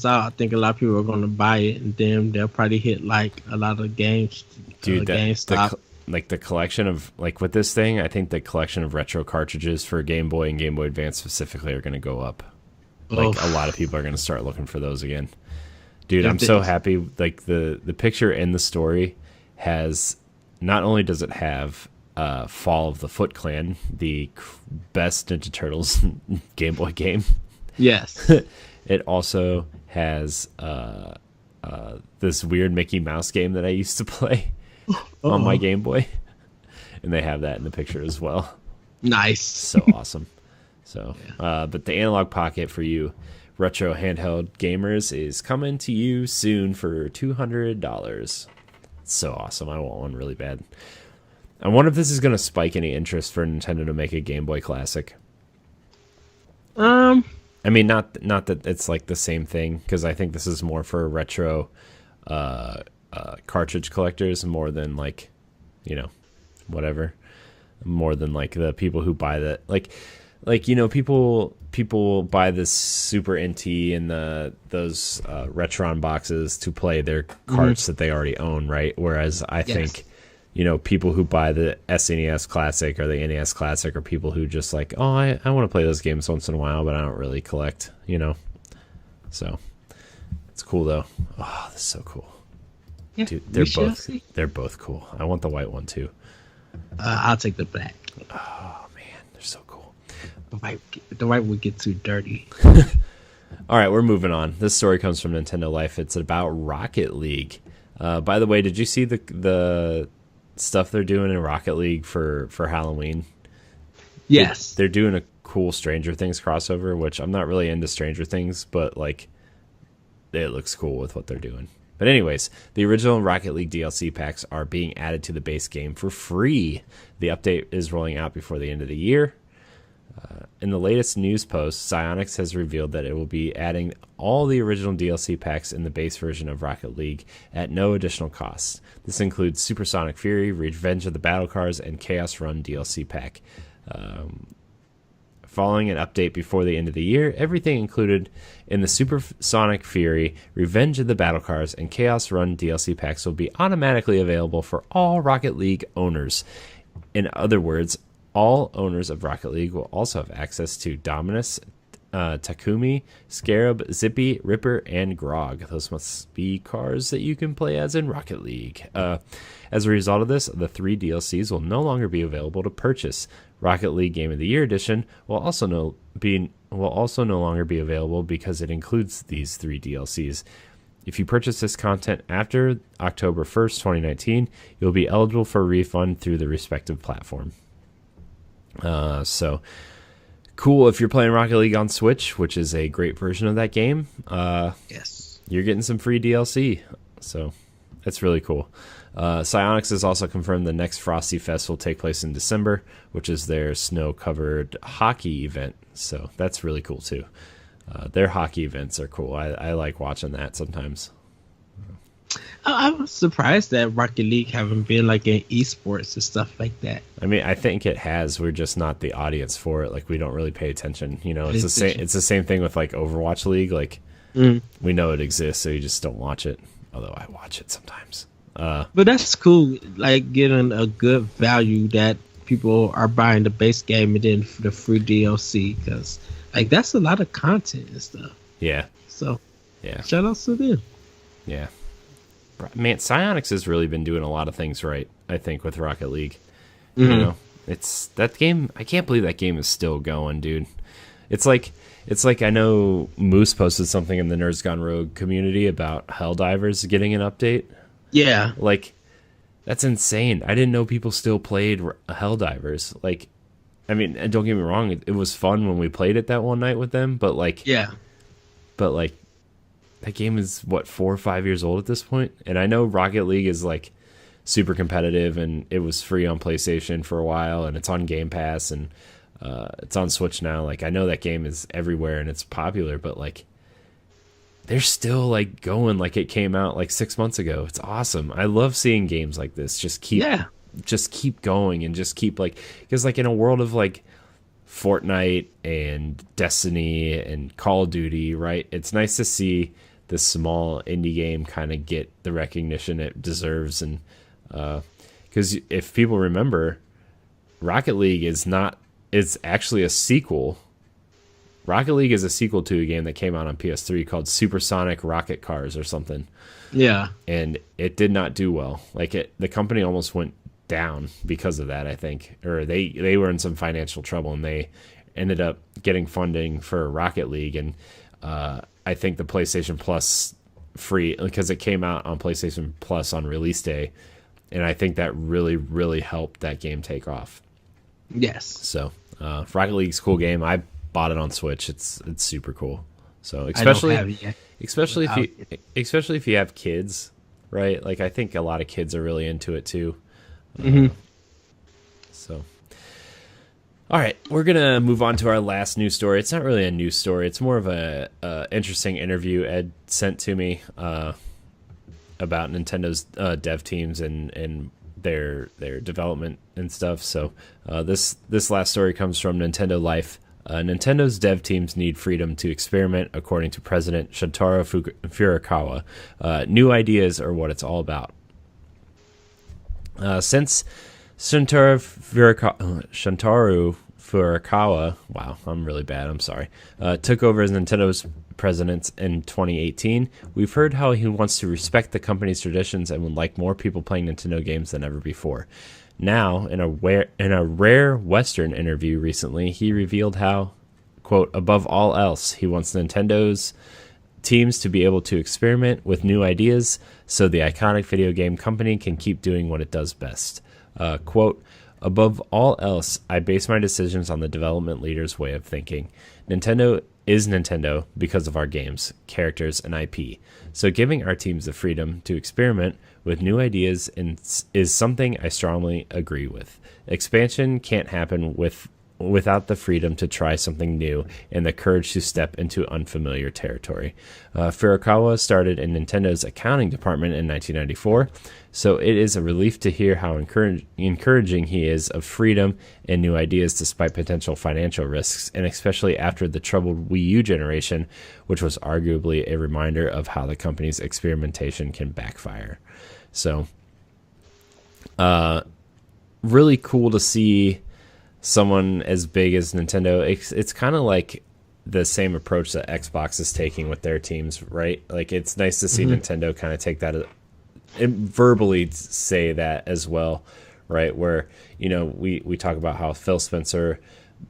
out, I think a lot of people are going to buy it, and then they'll probably hit like a lot of games. Dude, GameStop. The collection of, like with this thing, I think the collection of retro cartridges for Game Boy and Game Boy Advance specifically are going to go up. Like a lot of people are going to start looking for those again. Dude, I'm so happy. Like the picture in the story has, not only does it have Fall of the Foot Clan, the best Ninja Turtles Game Boy game. Yes. It also has this weird Mickey Mouse game that I used to play. On my Game Boy, and they have that in the picture as well. Nice. So awesome. So but the Analogue Pocket for you retro handheld gamers is coming to you soon for $200. It's so awesome. I want one really bad. I wonder if this is going to spike any interest for Nintendo to make a Game Boy Classic. I mean, not that it's like the same thing, because I think this is more for retro cartridge collectors more than like, you know, whatever, more than like the people who buy that, like you know, people buy this Super NT and those Retron boxes to play their carts that they already own, right? Whereas I think, you know, people who buy the SNES Classic or the NES Classic are people who just like, oh, I want to play those games once in a while, but I don't really collect, you know. So it's cool though. Oh, this is so cool. Yeah, dude, they're both cool. I want the white one too. I'll take the black. Oh man, they're so cool. The white would get too dirty. All right, we're moving on. This story comes from Nintendo Life. It's about Rocket League. By the way, did you see the stuff they're doing in Rocket League for Halloween? Yes, they're doing a cool Stranger Things crossover, which I'm not really into Stranger Things, but like it looks cool with what they're doing. But anyways, the original Rocket League DLC packs are being added to the base game for free. The update is rolling out before the end of the year. In the latest news post, Psyonix has revealed that it will be adding all the original DLC packs in the base version of Rocket League at no additional cost. This includes Supersonic Fury, Revenge of the Battle Cars, and Chaos Run DLC pack. Following an update before the end of the year, everything included in the Supersonic Fury, Revenge of the Battle Cars, and Chaos Run DLC packs will be automatically available for all Rocket League owners. In other words, all owners of Rocket League will also have access to Dominus, Takumi, Scarab, Zippy, Ripper, and Grog. Those must be cars that you can play as in Rocket League. As a result of this, the 3 DLCs will no longer be available to purchase. Rocket League Game of the Year Edition will also no longer be available because it includes these 3 DLCs. If you purchase this content after October 1st, 2019, you'll be eligible for a refund through the respective platform. So cool if you're playing Rocket League on Switch, which is a great version of that game. Yes. You're getting some free DLC. So that's really cool. Psyonix has also confirmed the next Frosty Fest will take place in December, which is their snow-covered hockey event. So that's really cool, too. Their hockey events are cool. I like watching that sometimes. I'm surprised that Rocket League haven't been like in esports and stuff like that. I mean, I think it has. We're just not the audience for it. Like, we don't really pay attention. You know, it's the same thing with like Overwatch League. Like, we know it exists, so you just don't watch it. Although I watch it sometimes. But that's cool, like getting a good value that people are buying the base game and then the free DLC, because like that's a lot of content and stuff. Yeah. So yeah, shout out to them. Yeah, man, Psyonix has really been doing a lot of things right, I think, with Rocket League. You know, it's that game. I can't believe that game is still going, dude. It's like I know Moose posted something in the Nerds Gone Rogue community about Helldivers getting an update. Yeah. Like, that's insane. I didn't know people still played Helldivers. Like, I mean, and don't get me wrong, it was fun when we played it that one night with them, but like, yeah. But like, that game is what, 4 or 5 years old at this point? And I know Rocket League is like super competitive, and it was free on PlayStation for a while, and it's on Game Pass, and it's on Switch now. Like, I know that game is everywhere and it's popular, but like, they're still like going like it came out like 6 months ago. It's awesome. I love seeing games like this just keep going and just keep like, because like in a world of like Fortnite and Destiny and Call of Duty, right? It's nice to see this small indie game kind of get the recognition it deserves. And because if people remember, Rocket League is actually a sequel. Rocket League is a sequel to a game that came out on PS3 called Supersonic Rocket Cars or something. Yeah. And it did not do well. Like, the company almost went down because of that, I think. Or they were in some financial trouble, and they ended up getting funding for Rocket League. And I think the PlayStation Plus free, because it came out on PlayStation Plus on release day. And I think that really, really helped that game take off. Yes. So, Rocket League's a cool game. I bought it on Switch. It's super cool. So especially if you have kids, right? Like, I think a lot of kids are really into it too. So, all right, we're gonna move on to our last news story. It's not really a news story. It's more of a interesting interview Ed sent to me about Nintendo's dev teams and their development and stuff. So this last story comes from Nintendo Life. Nintendo's dev teams need freedom to experiment, according to President Shuntaro Furukawa. New ideas are what it's all about. Since Shuntaro Furukawa, wow, I'm really bad, I'm sorry, took over as Nintendo's president in 2018, we've heard how he wants to respect the company's traditions and would like more people playing Nintendo games than ever before. Now, in a rare Western interview recently, he revealed how, quote, above all else, he wants Nintendo's teams to be able to experiment with new ideas so the iconic video game company can keep doing what it does best. Quote, above all else, I base my decisions on the development leader's way of thinking. Nintendo is Nintendo because of our games, characters, and IP. So giving our teams the freedom to experiment with new ideas is something I strongly agree with. Expansion can't happen without the freedom to try something new and the courage to step into unfamiliar territory. Furukawa started in Nintendo's accounting department in 1994, so it is a relief to hear how encouraging he is of freedom and new ideas despite potential financial risks, and especially after the troubled Wii U generation, which was arguably a reminder of how the company's experimentation can backfire. So, really cool to see someone as big as Nintendo. It's kind of like the same approach that Xbox is taking with their teams, right? Like it's nice to see Nintendo kind of take that verbally say that as well, right? Where, you know, we talk about how Phil Spencer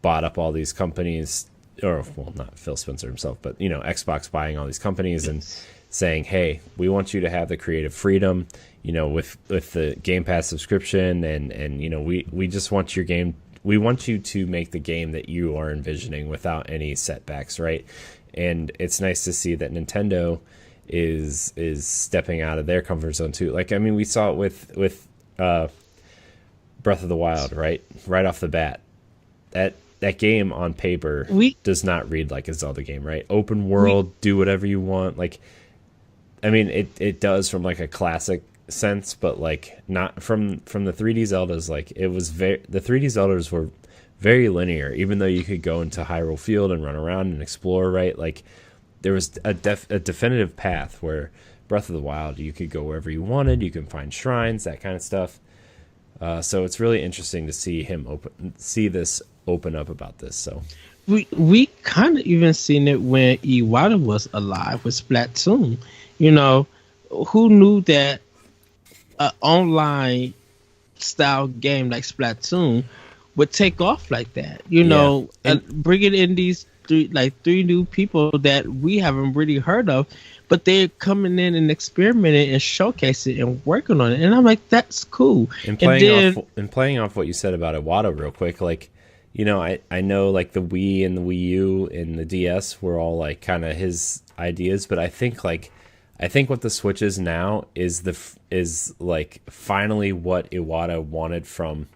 bought up all these companies, or well, not Phil Spencer himself, but, you know, Xbox buying all these companies and saying, hey, we want you to have the creative freedom, you know, with the Game Pass subscription, and you know, we just want your game. We want you to make the game that you are envisioning without any setbacks, right? And it's nice to see that Nintendo is stepping out of their comfort zone too. Like, I mean, we saw it with Breath of the Wild, right? Right off the bat. That game on paper does not read like a Zelda game, right? Open world, do whatever you want. Like, I mean, it does from like a classic sense, but like not from the 3D Zeldas. Like, it was the 3D Zeldas were very linear, even though you could go into Hyrule Field and run around and explore, right? Like, there was a definitive path where Breath of the Wild, you could go wherever you wanted, you can find shrines, that kind of stuff. So it's really interesting to see this open up about this. So we kind of even seen it when Iwata was alive with Splatoon. You know, who knew that an online style game like Splatoon would take off like that? You know, bringing in these three new people that we haven't really heard of, but they're coming in and experimenting and showcasing and working on it. And I'm like, that's cool. And playing off what you said about Iwata real quick, like, you know, I know like the Wii and the Wii U and the DS were all like kind of his ideas, but I think what the Switch is now is like finally what Iwata wanted from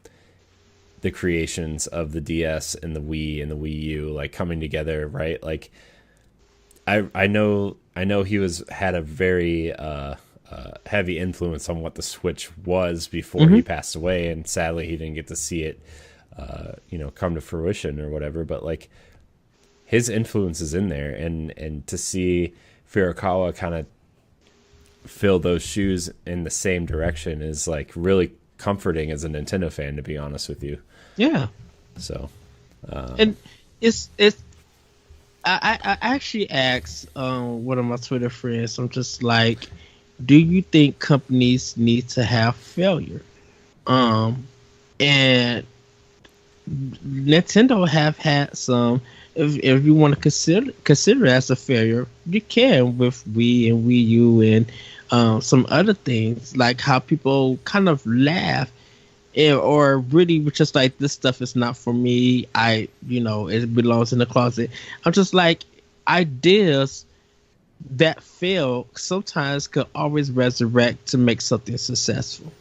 the creations of the DS and the Wii and the Wii U, like coming together, right? Like, I know he had a very heavy influence on what the Switch was before he passed away, and sadly he didn't get to see it, you know, come to fruition or whatever. But like, his influence is in there, and to see Furukawa kind of fill those shoes in the same direction is like really comforting as a Nintendo fan, to be honest with you. Yeah. So, and it's. I actually asked one of my Twitter friends, I'm just like, do you think companies need to have failure? And Nintendo have had some, if you want to consider it as a failure, you can, with Wii and Wii U and some other things, like how people kind of laugh or really just like, this stuff is not for me, it belongs in the closet. I'm just like, ideas that fail sometimes could always resurrect to make something successful.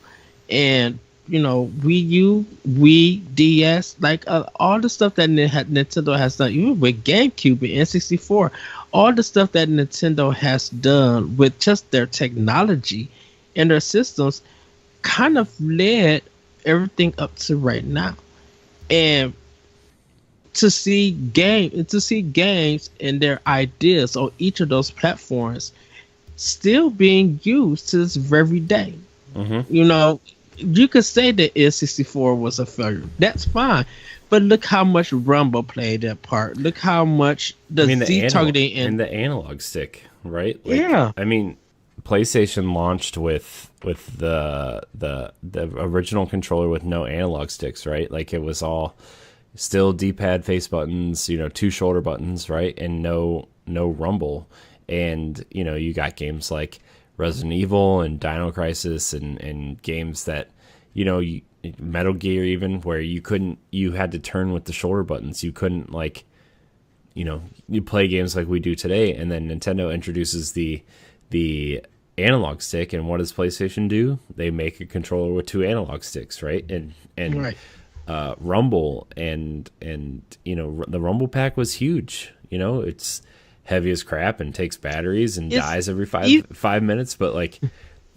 And you know, Wii U, Wii, DS, like all the stuff that Nintendo has done, even with GameCube and N64, all the stuff that Nintendo has done with just their technology and their systems kind of led everything up to right now. And to see games and their ideas on each of those platforms still being used to this very day. You know, you could say that N64 was a failure. That's fine. But look how much Rumble played that part. Look how much the Z-targeting and the analog stick, right? Like, yeah. I mean, PlayStation launched with the original controller with no analog sticks, right? Like, it was all still D-pad, face buttons, you know, 2 shoulder buttons, right? And no rumble. And, you know, you got games like Resident Evil and Dino Crisis and games that, you know, Metal Gear even, where you had to turn with the shoulder buttons. You couldn't, like, you know, you play games like we do today, and then Nintendo introduces the analog stick, and what does PlayStation do? They make a controller with 2 analog sticks, right? And right. Rumble and you know, the Rumble pack was huge. You know, it's heavy as crap and takes batteries and dies every 5 minutes, but like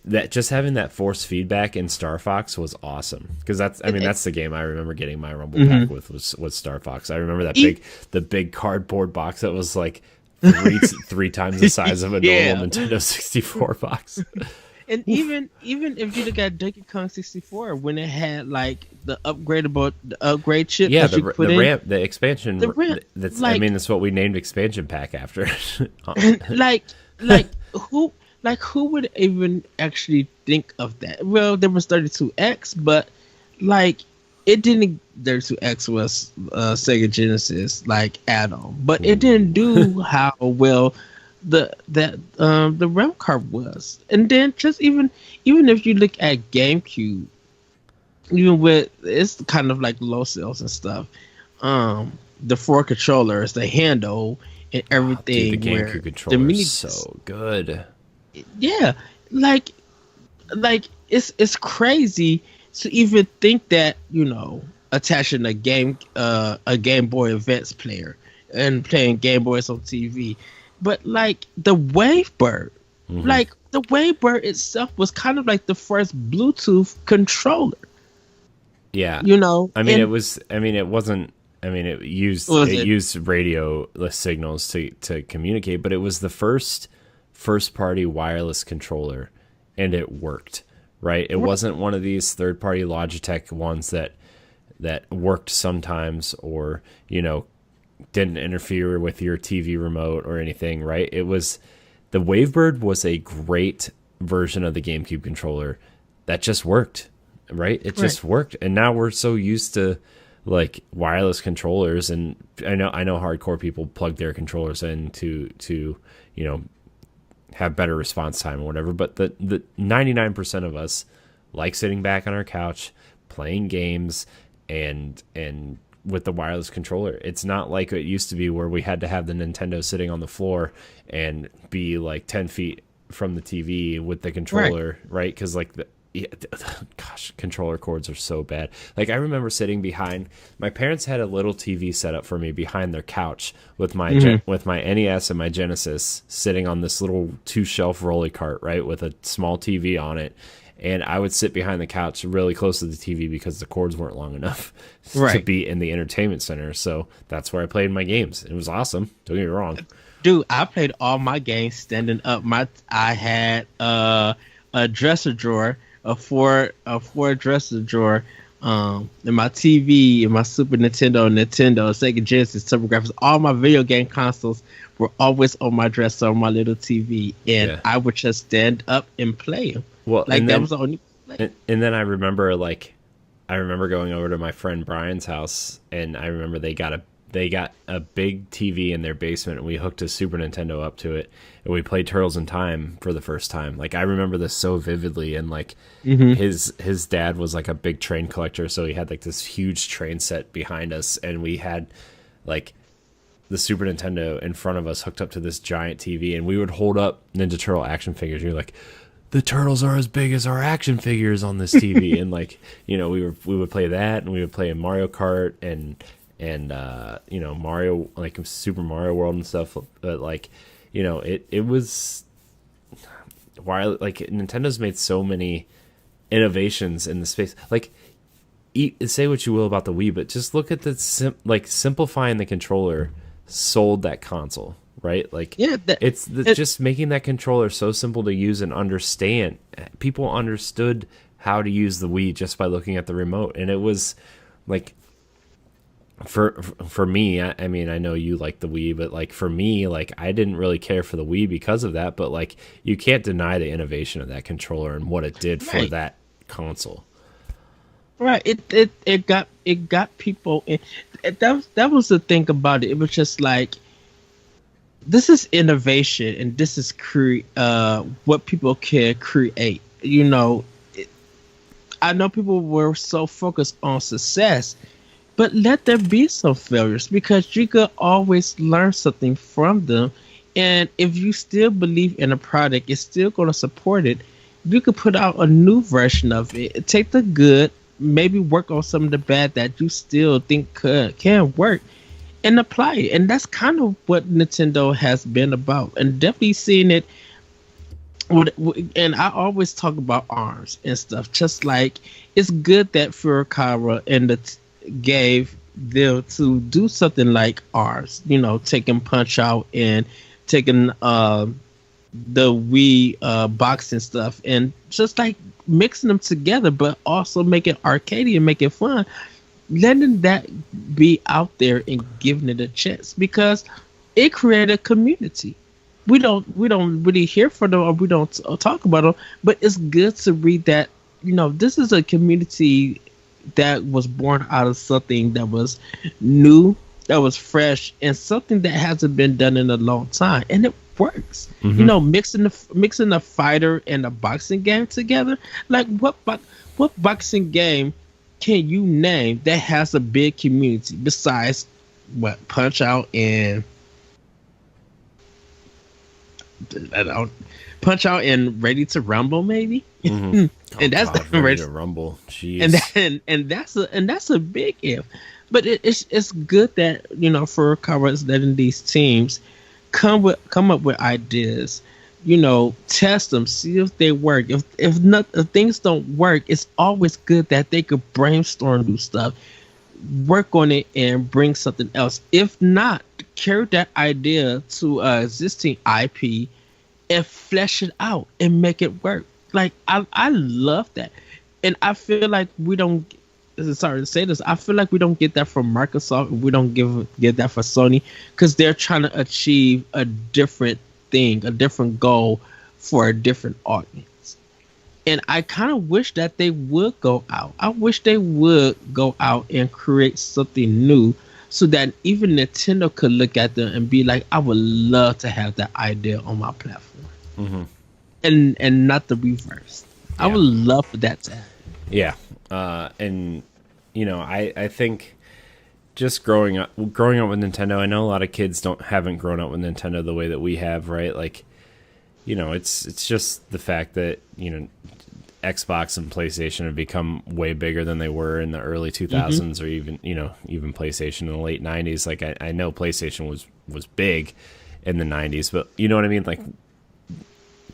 that, just having that force feedback in Star Fox was awesome, because that's the game I remember getting my Rumble pack with was Star Fox. I remember the big cardboard box that was like three times the size of a normal Nintendo 64 box. And even if you look at Donkey Kong 64, when it had like the upgrade chip Yeah, that you put in, ramp, the expansion. the ramp, That's like, I mean, that's what we named expansion pack after. like who who would even actually think of that? Well, there was 32X, but like it didn't. 32X was Sega Genesis like add-on, but it didn't do how well the RAM card was. And then just even if you look at GameCube, even with it's kind of like low sales and stuff, the 4 controllers, the handle and everything. Dude, the GameCube controller is so good. Yeah, like it's crazy to even think that, you know, attaching a Game Boy Advance player and playing Game Boys on TV. But like the Wavebird, like the Wavebird itself was kind of like the first Bluetooth controller. Yeah, you know. I mean, it wasn't. I mean, it used radio signals to communicate, but it was the first party wireless controller, and it worked. Right? It wasn't one of these third party Logitech ones that worked sometimes, or, you know, didn't interfere with your TV remote or anything, right? It was the Wavebird was a great version of the GameCube controller that just worked, right? It just worked. And now we're so used to like wireless controllers, and I know hardcore people plug their controllers in to you know, have better response time or whatever, but the 99% of us like sitting back on our couch playing games and with the wireless controller. It's not like it used to be where we had to have the Nintendo sitting on the floor and be like 10 feet from the TV with the controller, right? Because like controller cords are so bad. Like I remember sitting behind, my parents had a little TV set up for me behind their couch with my with my NES and my Genesis sitting on this little 2-shelf rolly cart, right, with a small TV on it. And I would sit behind the couch really close to the TV because the cords weren't long enough to be in the entertainment center. So that's where I played my games. It was awesome. Don't get me wrong. Dude, I played all my games standing up. I had a dresser drawer, a four dresser drawer, and my TV and my Super Nintendo, Sega Genesis, TurboGrafx. All my video game consoles were always on my dresser on my little TV, and I would just stand up and play them. Well, like and that then, was the only. And then I remember going over to my friend Brian's house, and I remember they got a big TV in their basement, and we hooked a Super Nintendo up to it, and we played Turtles in Time for the first time. Like I remember this so vividly, and like his dad was like a big train collector, so he had like this huge train set behind us, and we had like the Super Nintendo in front of us hooked up to this giant TV, and we would hold up Ninja Turtle action figures. You're like, the turtles are as big as our action figures on this TV. And like, you know, we would play that, and we would play Mario Kart and you know, Mario, like Super Mario World and stuff. But like, you know, it was why, like, Nintendo's made so many innovations in the space. Like, say what you will about the Wii, but just look at the simplifying the controller sold that console. Right? Like, it's just making that controller so simple to use and understand. People understood how to use the Wii just by looking at the remote. And it was like, for me, I mean, I know you like the Wii, but like for me, like I didn't really care for the Wii because of that. But like, you can't deny the innovation of that controller and what it did for that console. Right. It got people in. That was the thing about it. It was just like, this is innovation, and this is what people can create. You know, I know people were so focused on success, but let there be some failures, because you could always learn something from them. And if you still believe in a product, it's still going to support it. You could put out a new version of it. Take the good, maybe work on some of the bad that you still think can work, and apply it. And that's kind of what Nintendo has been about, and definitely seeing it. And I always talk about ARMS and stuff. Just like, it's good that Furukawa gave them to do something like ARMS. You know, taking Punch Out and taking the Wii boxing stuff, and just like mixing them together, but also make it arcadey and make it fun. Letting that be out there and giving it a chance, because it created a community. We don't really hear from them, or we don't talk about them, but it's good to read that, this is a community that was born out of something that was new, that was fresh, and something that hasn't been done in a long time, and it works. Mixing the fighter and the boxing game together. Like what boxing game can you name that has a big community besides Punch Out and Ready to Rumble, maybe? Mm-hmm. And that's Ready to Rumble. Jeez. And that's a big if. But it's good that Furukawa is letting these teams come up with ideas, test them, see if they work. If things don't work, it's always good that they could brainstorm new stuff, work on it, and bring something else. If not, carry that idea to existing IP and flesh it out and make it work. Like I love that, and I feel like we don't. Sorry to say this, I feel like we don't get that from Microsoft. We don't get that for Sony, because they're trying to achieve a different thing, a different goal for a different audience. And I kind of wish that they would go out. I wish they would go out and create something new, so that even Nintendo could look at them and be like, I would love to have that idea on my platform. Mm-hmm. And not the reverse. Yeah. I would love for that to happen. Yeah. And I think just growing up with Nintendo, I know a lot of kids haven't grown up with Nintendo the way that we have, right? Like, it's just the fact that, Xbox and PlayStation have become way bigger than they were in the early 2000s, or even PlayStation in the late 90s. Like, I know PlayStation was big in the 90s, but you know what I mean? Like,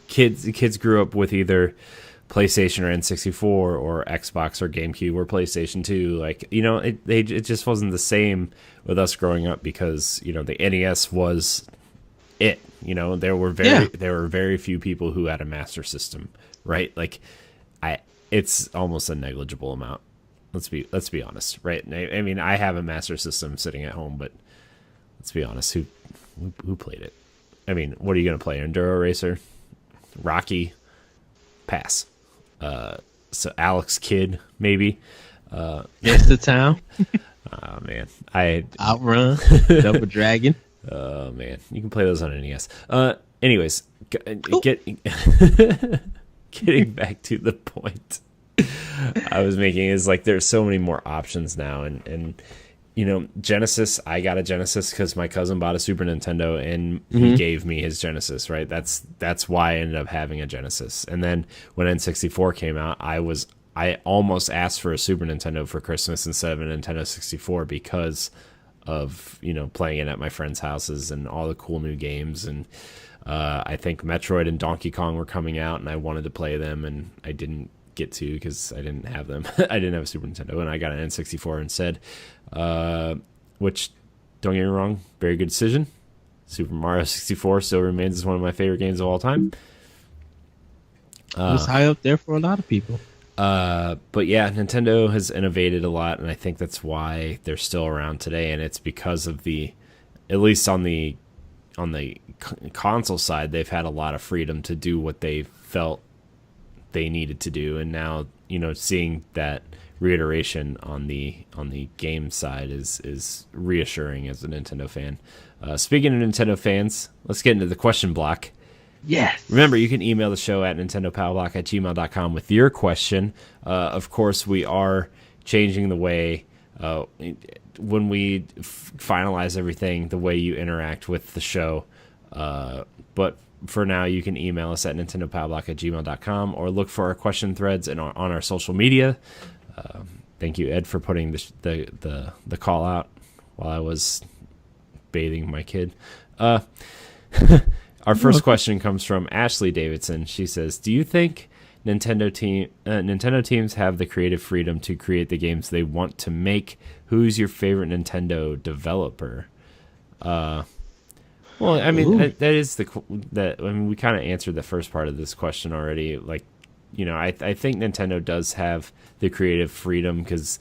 kids grew up with either PlayStation or N64 or Xbox or GameCube or PlayStation 2. Like, it just wasn't the same with us growing up, because, the NES was it. There were very few people who had a Master System, right? Like, it's almost a negligible amount. Let's be honest, right? I mean, I have a Master System sitting at home, but let's be honest, who played it? I mean, what are you going to play? Enduro Racer? Rocky? Pass. So Alex Kidd, maybe. Yes, the town. Oh man, Outrun, Double Dragon. Oh man, you can play those on NES. Anyways, getting back to the point I was making is, like, there's so many more options now, and Genesis. I got a Genesis because my cousin bought a Super Nintendo, and he gave me his Genesis. Right, that's why I ended up having a Genesis. And then when N64 came out, I almost asked for a Super Nintendo for Christmas instead of a Nintendo 64, because of playing it at my friends' houses and all the cool new games. And I think Metroid and Donkey Kong were coming out, and I wanted to play them, and I didn't get to because I didn't have them. I didn't have a Super Nintendo, and I got an N64 instead. Which, don't get me wrong, very good decision. Super Mario 64 still remains as one of my favorite games of all time. It was high up there for a lot of people. But yeah, Nintendo has innovated a lot, and I think that's why they're still around today. And it's because of at least on the console side, they've had a lot of freedom to do what they felt they needed to do. And now, seeing that reiteration on the game side is reassuring as a Nintendo fan. Speaking of Nintendo fans, let's get into the question block. Yes. Remember, you can email the show at nintendopowblock@gmail.com with your question. Of course, we are changing the way when we finalize everything, the way you interact with the show. But for now, you can email us at nintendopowblock@gmail.com or look for our question threads on our social media. Thank you, Ed, for putting the call out while I was bathing my kid. Our first question comes from Ashley Davidson. She says, "Do you think Nintendo teams have the creative freedom to create the games they want to make? Who's your favorite Nintendo developer?" Well, I mean, Ooh. that is I mean, we kind of answered the first part of this question already. Like, I think Nintendo does have the creative freedom because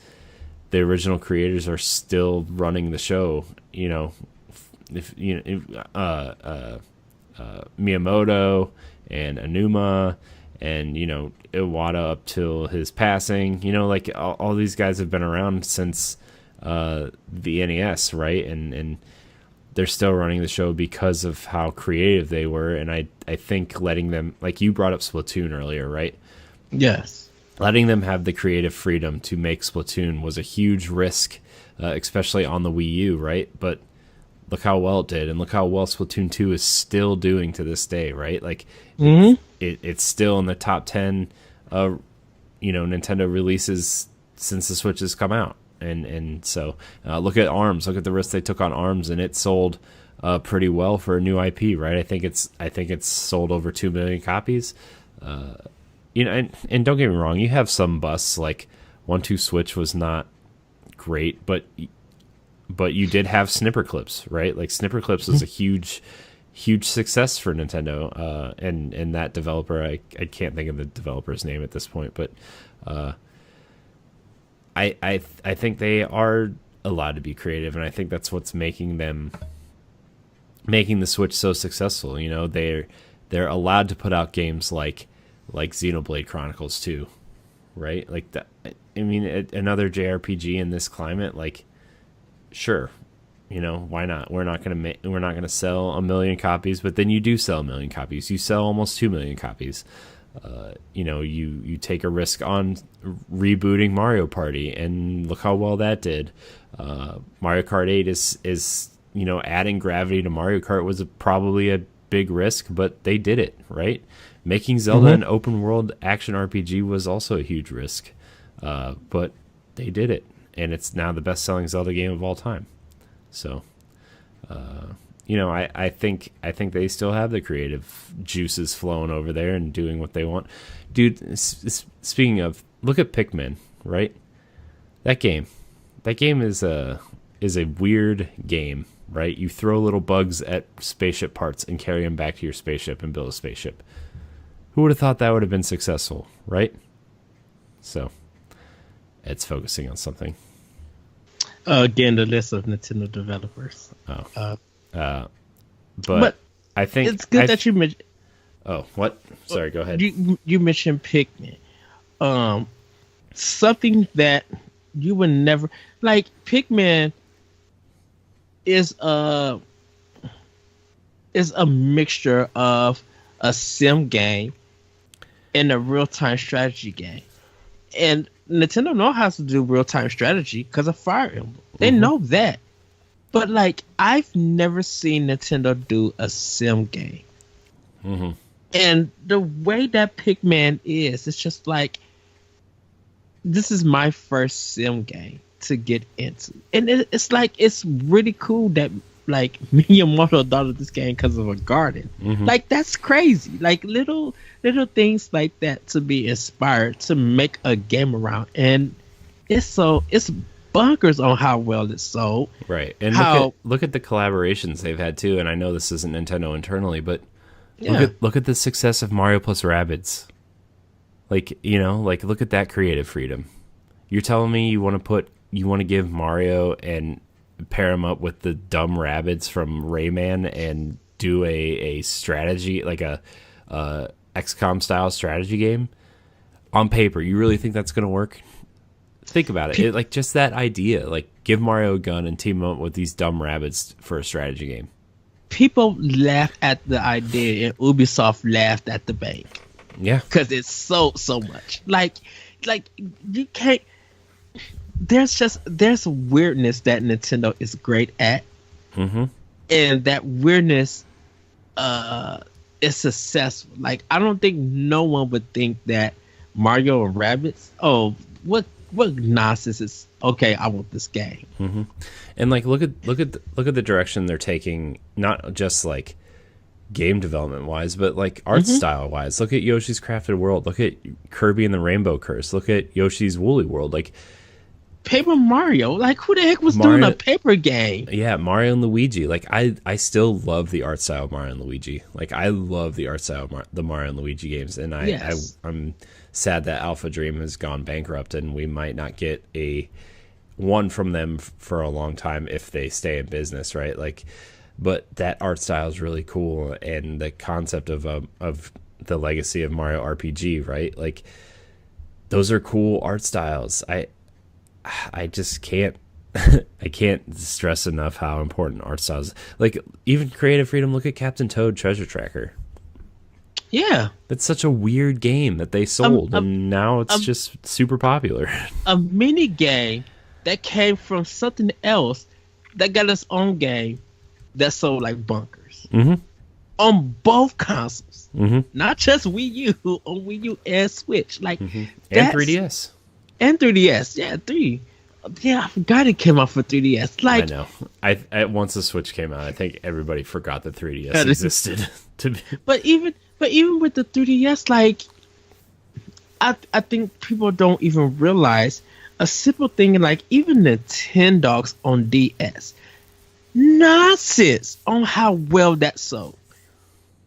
the original creators are still running the show. If Miyamoto and Anuma and Iwata up till his passing. Like all these guys have been around since the NES, right? And they're still running the show because of how creative they were. And I think letting them, like you brought up Splatoon earlier, right? Yes. Letting them have the creative freedom to make Splatoon was a huge risk, especially on the Wii U, right? But look how well it did, and look how well Splatoon 2 is still doing to this day, right? Like, it's still in the top 10, Nintendo releases since the Switch has come out. And so look at ARMS. Look at the risk they took on ARMS, and it sold pretty well for a new IP, right? I think it's sold over 2 million copies. And don't get me wrong, you have some busts like 1-2 Switch was not great, but you did have Snipper Clips, right? Like Snipper Clips was a huge success for Nintendo, and that developer, I can't think of the developer's name at this point, but I think they are allowed to be creative, and I think that's what's making the Switch so successful. They're allowed to put out games like Xenoblade Chronicles 2, right? Like that. I mean, another JRPG in this climate, like, sure, why not? We're not gonna sell 1 million copies, but then you do sell 1 million copies. You sell almost 2 million copies. You take a risk on rebooting Mario Party, and look how well that did. Mario Kart 8 is adding gravity to Mario Kart was probably a big risk, but they did it, right? Making Zelda an open world action RPG was also a huge risk, but they did it, and it's now the best selling Zelda game of all time. So, I think they still have the creative juices flowing over there and doing what they want. Dude, speaking of, look at Pikmin, right? That game is a weird game, right? You throw little bugs at spaceship parts and carry them back to your spaceship and build a spaceship. Who would have thought that would have been successful, right? So, Ed's focusing on something. Again, the list of Nintendo developers. But I think it's good that you mentioned. Oh, what? Sorry, go ahead. You mentioned Pikmin. Something that you would never like. Pikmin is a mixture of a sim game and a real-time strategy game, and Nintendo knows how to do real-time strategy because of Fire Emblem. They know that. But, like, I've never seen Nintendo do a sim game. And the way that Pikmin is, it's just like, this is my first sim game to get into. And it's like, it's really cool that, like, Miyamoto thought of this game because of a garden. Like, that's crazy. Like, little things like that to be inspired to make a game around. And it's bonkers on how well it's sold. Right. And look at the collaborations they've had too. And I know this isn't Nintendo internally, but look at the success of Mario plus Rabbids. Like, look at that creative freedom. You're telling me you want to give Mario and pair him up with the dumb Rabbids from Rayman and do a strategy, like a XCOM style strategy game on paper. You really think that's going to work? Think about it. Like, just that idea, like, give Mario a gun and team him up with these dumb Rabbids for a strategy game. People laugh at the idea, and Ubisoft laughed at the bank. Yeah, because it's so much. Like you can't. There's weirdness that Nintendo is great at, and that weirdness is successful. Like, I don't think no one would think that Mario and Rabbids. Oh, what nonsense is? Okay, I want this game. And like, look at the direction they're taking. Not just like game development wise, but like art style wise. Look at Yoshi's Crafted World. Look at Kirby and the Rainbow Curse. Look at Yoshi's Woolly World. Like, Paper Mario. Like, who the heck was doing a paper game? Yeah, Mario and Luigi. Like, I still love the art style of Mario and Luigi. Like, I love the art style of the Mario and Luigi games, and I'm sad that Alpha Dream has gone bankrupt, and we might not get one from them for a long time if they stay in business, right? Like, but that art style is really cool, and the concept of the legacy of Mario RPG, right? Like, those are cool art styles. I just can't I can't stress enough how important art styles. Like, even creative freedom. Look at Captain Toad Treasure Tracker. Yeah, that's such a weird game that they sold, and now it's just super popular. A mini game that came from something else that got its own game that sold like bunkers on both consoles, not just Wii U, on Wii U and Switch, like and 3DS. And 3DS, yeah, 3. Yeah, I forgot it came out for 3DS. Like, I know. Once the Switch came out, I think everybody forgot that 3DS existed. But even with the 3DS, like, I think people don't even realize a simple thing like even Nintendogs on DS. Nonsense on how well that sold.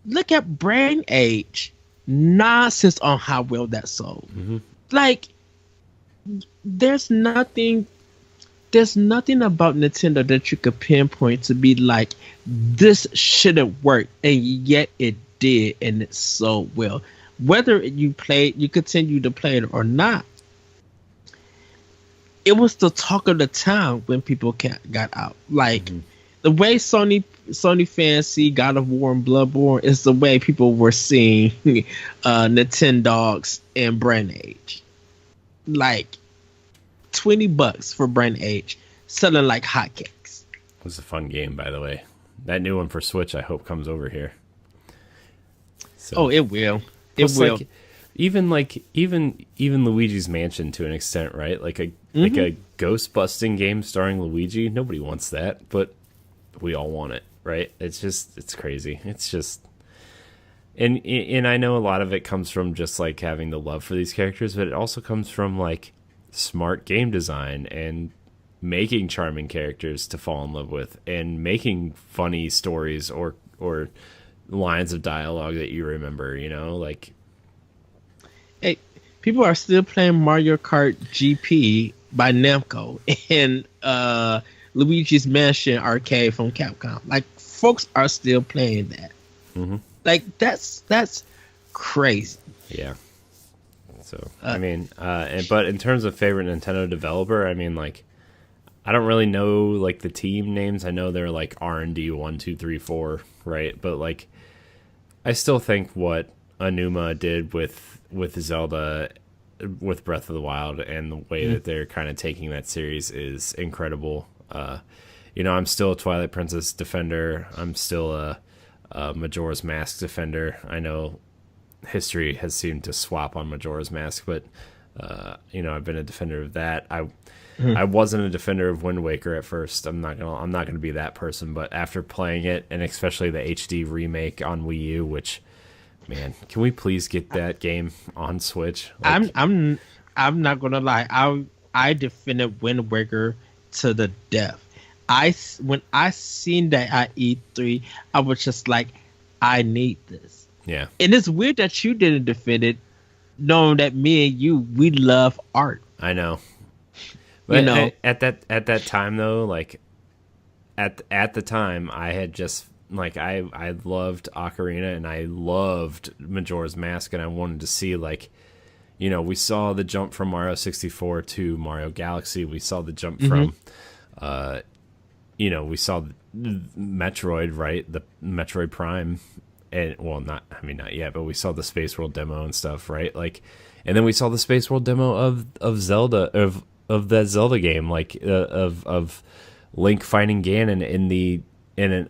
Look at Brain Age. Nonsense on how well that sold. Like, there's nothing about Nintendo that you could pinpoint to be like, this shouldn't work, and yet it did, and it sold well. Whether you continue to play it or not, it was the talk of the town when people got out. Like, the way Sony fans see God of War and Bloodborne is the way people were seeing Nintendogs and Brain Age. Like, $20 for Brain Age, selling like hotcakes. It was a fun game, by the way. That new one for Switch, I hope, comes over here. So, it will. It will. Like, even Luigi's Mansion to an extent, right? Like a ghost busting game starring Luigi. Nobody wants that, but we all want it, right? It's crazy. It's just. And I know a lot of it comes from just like having the love for these characters, but it also comes from like smart game design and making charming characters to fall in love with and making funny stories or lines of dialogue that you remember, you know, like. Hey, people are still playing Mario Kart GP by Namco and Luigi's Mansion Arcade from Capcom. Like, folks are still playing that. Like, that's crazy. Yeah. So I mean, but in terms of favorite Nintendo developer, I mean, like, I don't really know like the team names. I know they're like R&D 1, 2, 3, 4, right? But like, I still think what Aonuma did with Zelda, with Breath of the Wild, and the way that they're kind of taking that series is incredible. You know, I'm still a Twilight Princess defender. I'm still a Majora's Mask defender. I know history has seemed to swap on Majora's Mask, but you know, I've been a defender of that. I wasn't a defender of Wind Waker at first. I'm not gonna be that person, but after playing it, and especially the HD remake on Wii U, which, man, can we please get that game on Switch? Like, I'm not gonna lie. I defended Wind Waker to the death. When I seen that at E3, I was just like, I need this. Yeah. And it's weird that you didn't defend it, knowing that me and you, we love art. I know. But, you know, at that time though, like at the time, I had just like I loved Ocarina and I loved Majora's Mask, and I wanted to see, like, you know, we saw the jump from Mario 64 to Mario Galaxy. We saw the jump from you know, we saw Metroid, right? The Metroid Prime, and well, not yet, but we saw the Space World demo and stuff, right? Like, and then we saw the Space World demo of Zelda, of that Zelda game, like of Link fighting Ganon in a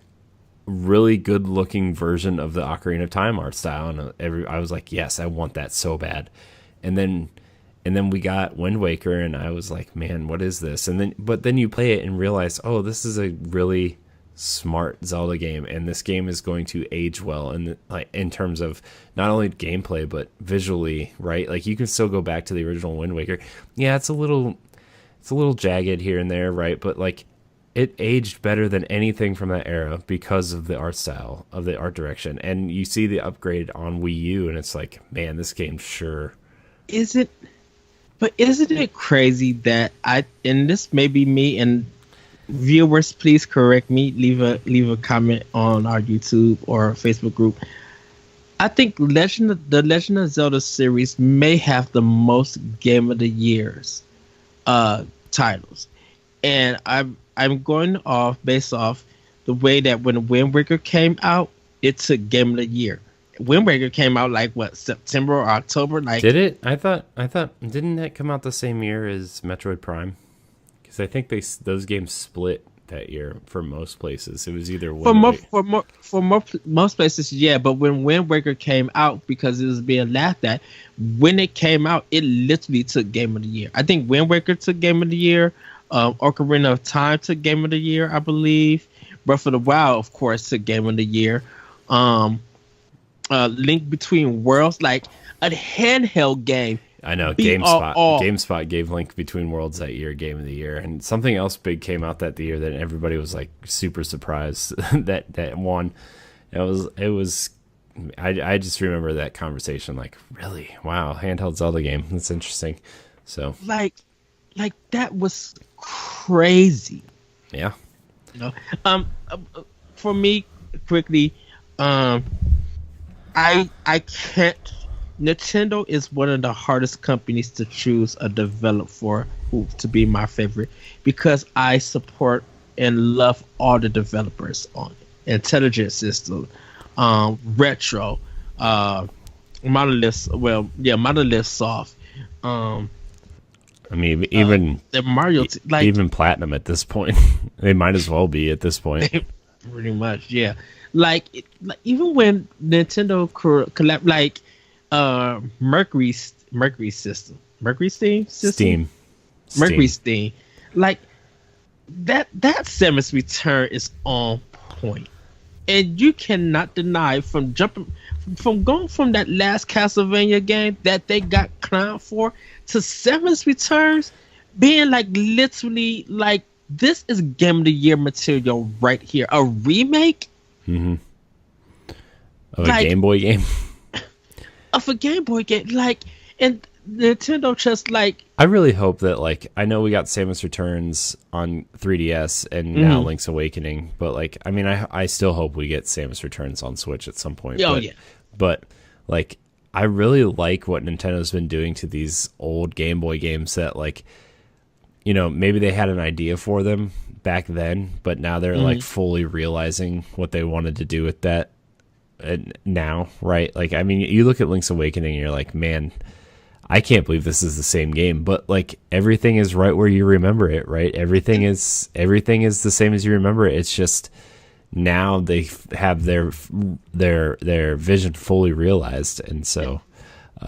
really good looking version of the Ocarina of Time art style, and I was like, yes, I want that so bad. And then we got Wind Waker, and I was like, man, what is this? But then you play it and realize, oh, this is a really smart Zelda game, and this game is going to age well, and like in terms of not only gameplay but visually, right? Like, you can still go back to the original Wind Waker. Yeah, it's a little It's a little jagged here and there, right? But like, it aged better than anything from that era because of the art style, of the art direction. And you see the upgrade on Wii U, and it's like, man, this game sure. Isn't it crazy that and this may be me, and viewers, please correct me, leave a comment on our YouTube or Facebook group. I think the Legend of Zelda series may have the most Game of the Years titles, and I'm going based off the way that when Wind Waker came out, it took Game of the Year. Wind Waker came out like what, September or October? Like, did it? I thought didn't that come out the same year as Metroid Prime? Because I think those games split that year for most places. It was either for most places, yeah. But when Wind Waker came out, because it was being laughed at, when it came out, it literally took Game of the Year. I think Wind Waker took Game of the Year. Ocarina of Time took Game of the Year, I believe. Breath of the Wild, of course, took Game of the Year. Link Between Worlds, like a handheld game. I know, GameSpot gave Link Between Worlds that year Game of the Year, and something else big came out that year that everybody was like super surprised that won. It was I just remember that conversation, like, really? Wow, handheld Zelda game. That's interesting. So like that was crazy. Yeah. You know? For me, quickly, I can't. Nintendo is one of the hardest companies to choose a developer for to be my favorite, because I support and love all the developers on it. Intelligent System, Retro, Monolith Soft. I mean, even the Mario, even Platinum at this point, they might as well be at this point. Pretty much, yeah. Like even when Nintendo collab, like Mercury Steam, like that Samus Return is on point, and you cannot deny from going from that last Castlevania game that they got clowned for to Samus Returns being like literally like, this is Game of the Year material right here. A remake of a Game Boy game. Of a Game Boy game, like, and Nintendo just like. I really hope that, like, I know we got Samus Returns on 3DS and now Link's Awakening, but like, I mean, I still hope we get Samus Returns on Switch at some point. But like, I really like what Nintendo's been doing to these old Game Boy games that, like, you know, maybe they had an idea for them back then, but now they're like fully realizing what they wanted to do with that now, right? Like, I mean, you look at Link's Awakening and you're like, man, I can't believe this is the same game, but like, everything is right where you remember it, right? Everything is the same as you remember it. It's just now they have their vision fully realized, and so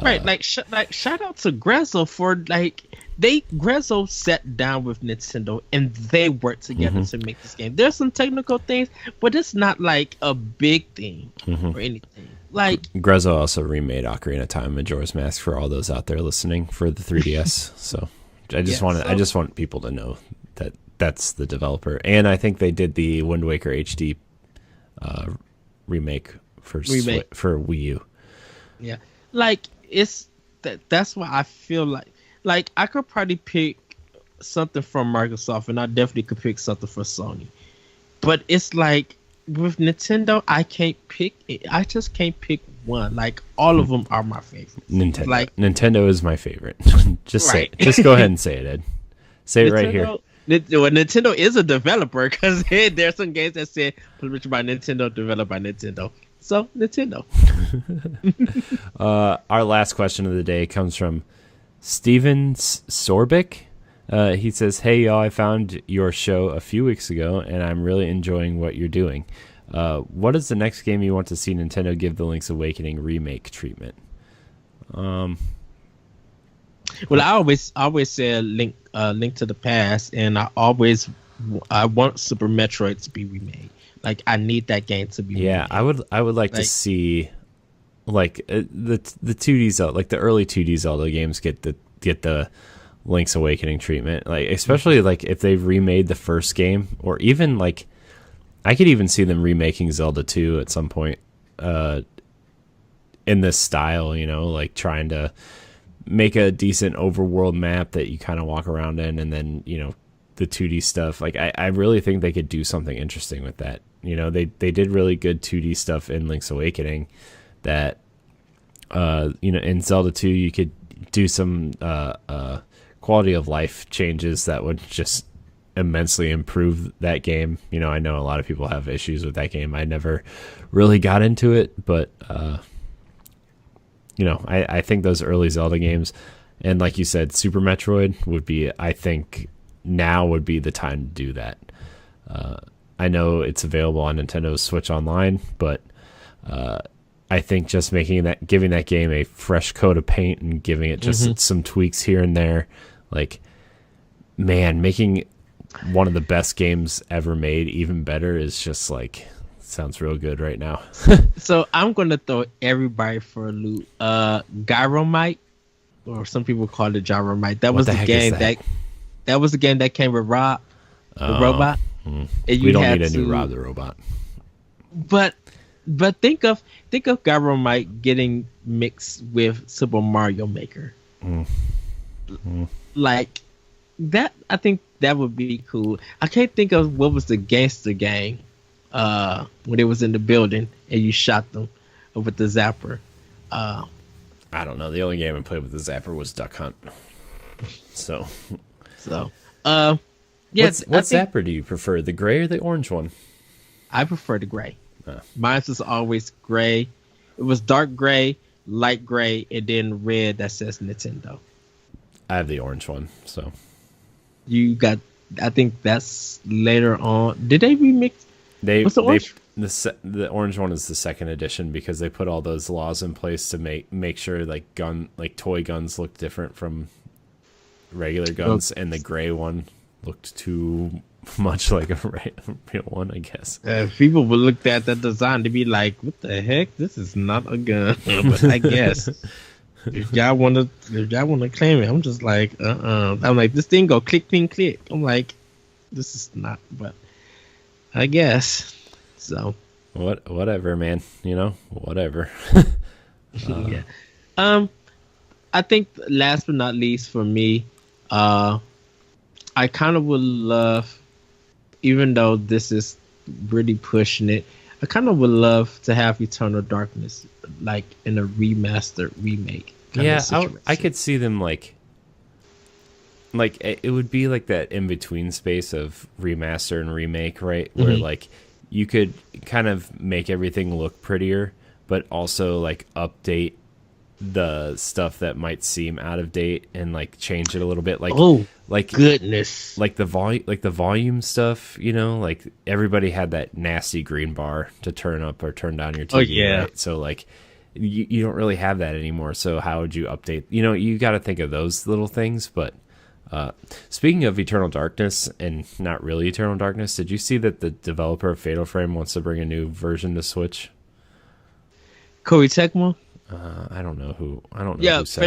right, like shout out to Grezzo for like. Grezzo sat down with Nintendo and they worked together to make this game. There's some technical things, but it's not like a big thing or anything. Like, Grezzo also remade Ocarina of Time, Majora's Mask, for all those out there listening for the 3DS. So I just want people to know that that's the developer, and I think they did the Wind Waker HD remake for Wii U. Yeah, like that's why I feel like I could probably pick something from Microsoft, and I definitely could pick something for Sony. But it's like with Nintendo, I can't pick it. I just can't pick one. Like, all of them are my favorite. Nintendo is my favorite. Just say it. Just go ahead and say it, Ed. Say it right here. Nintendo is a developer, because there's some games that say published by Nintendo, developed by Nintendo. So Nintendo. Our last question of the day comes from Steven Sorbic. He says, "Hey y'all, I found your show a few weeks ago and I'm really enjoying what you're doing. What is the next game you want to see Nintendo give the Link's Awakening remake treatment?" Well, I always say a Link to the Past, and I want Super Metroid to be remade. Like, I need that game to be remade. Yeah, I would like to see like the 2D Zelda, like the early 2D Zelda games get the Link's Awakening treatment. Like, especially like if they've remade the first game, or even like I could even see them remaking Zelda 2 at some point in this style, you know, like trying to make a decent overworld map that you kind of walk around in, and then, you know, the 2D stuff. Like I really think they could do something interesting with that. You know, they did really good 2D stuff in Link's Awakening that you know, in Zelda 2 you could do some quality of life changes that would just immensely improve that game. You know, I know a lot of people have issues with that game. I never really got into it, but you know, I think those early Zelda games, and like you said, Super Metroid would be, I think now would be the time to do that. I know it's available on Nintendo Switch Online, but I think just giving that game a fresh coat of paint and giving it just some tweaks here and there, like, man, making one of the best games ever made even better is just like, sounds real good right now. So I'm gonna throw everybody for a loop. Gyromite, or some people call it Gyromite. That was the game that was the game that came with Rob the robot. And we don't need a new Rob the robot. But think of Gyromite getting mixed with Super Mario Maker. Like that, I think that would be cool. I can't think of what was the gangster game when it was in the building and you shot them with the zapper. I don't know. The only game I played with the zapper was Duck Hunt. So yeah. What zapper do you prefer, the gray or the orange one? I prefer the gray. Mine was always gray. It was dark gray, light gray, and then red that says Nintendo. I have the orange one, so. You got, I think that's later on. Did they remix? What's the orange? The orange one is the second edition because they put all those laws in place to make sure like toy guns look different from regular guns, and the gray one looked too much like a real one, I guess. People will look at that design to be like, "What the heck? This is not a gun." But I guess if y'all want to claim it, I'm just like, I'm like, this thing go click, clink, click. I'm like, this is not, but I guess so. Whatever, man. You know, whatever. Yeah. I think last but not least for me, I kind of would love, even though this is really pushing it, I kind of would love to have Eternal Darkness like in a remastered remake. Yeah, I could see them like it would be like that in between space of remaster and remake, right? Where like you could kind of make everything look prettier, but also like update the stuff that might seem out of date and like change it a little bit, like goodness, like the volume stuff, you know, like everybody had that nasty green bar to turn up or turn down your TV, right? So like you don't really have that anymore, so how would you update? You know, you got to think of those little things. But speaking of Eternal Darkness, and not really Eternal Darkness, did you see that the developer of Fatal Frame wants to bring a new version to Switch? Koei Tecmo? I don't know who. Yeah, who said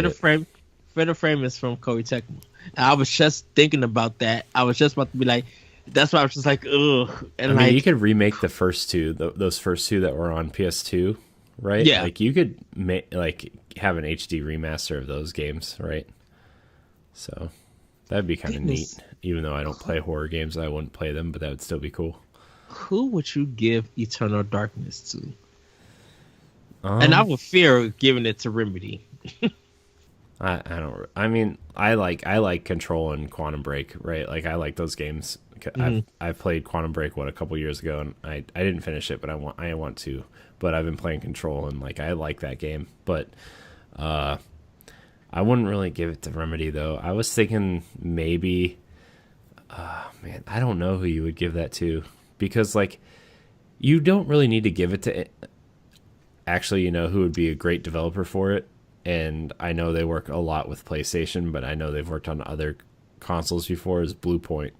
Fatal Frame is from Koei Tecmo. And I was just thinking about that. I was just about to be like, that's why I was just like, ugh. And I mean, you could remake the first two, those first two that were on PS2, right? Yeah. Like you could have an HD remaster of those games, right? So that'd be kind of neat. Even though I don't play horror games, I wouldn't play them, but that would still be cool. Who would you give Eternal Darkness to? And I would fear giving it to Remedy. I don't. I mean, I like Control and Quantum Break, right? Like I like those games. I played Quantum Break a couple years ago, and I didn't finish it, but I want to. But I've been playing Control, and like I like that game. But I wouldn't really give it to Remedy though. I was thinking maybe, man, I don't know who you would give that to, because like you don't really need to give it to. Actually, you know who would be a great developer for it? And I know they work a lot with PlayStation, but I know they've worked on other consoles before, is Blue Point.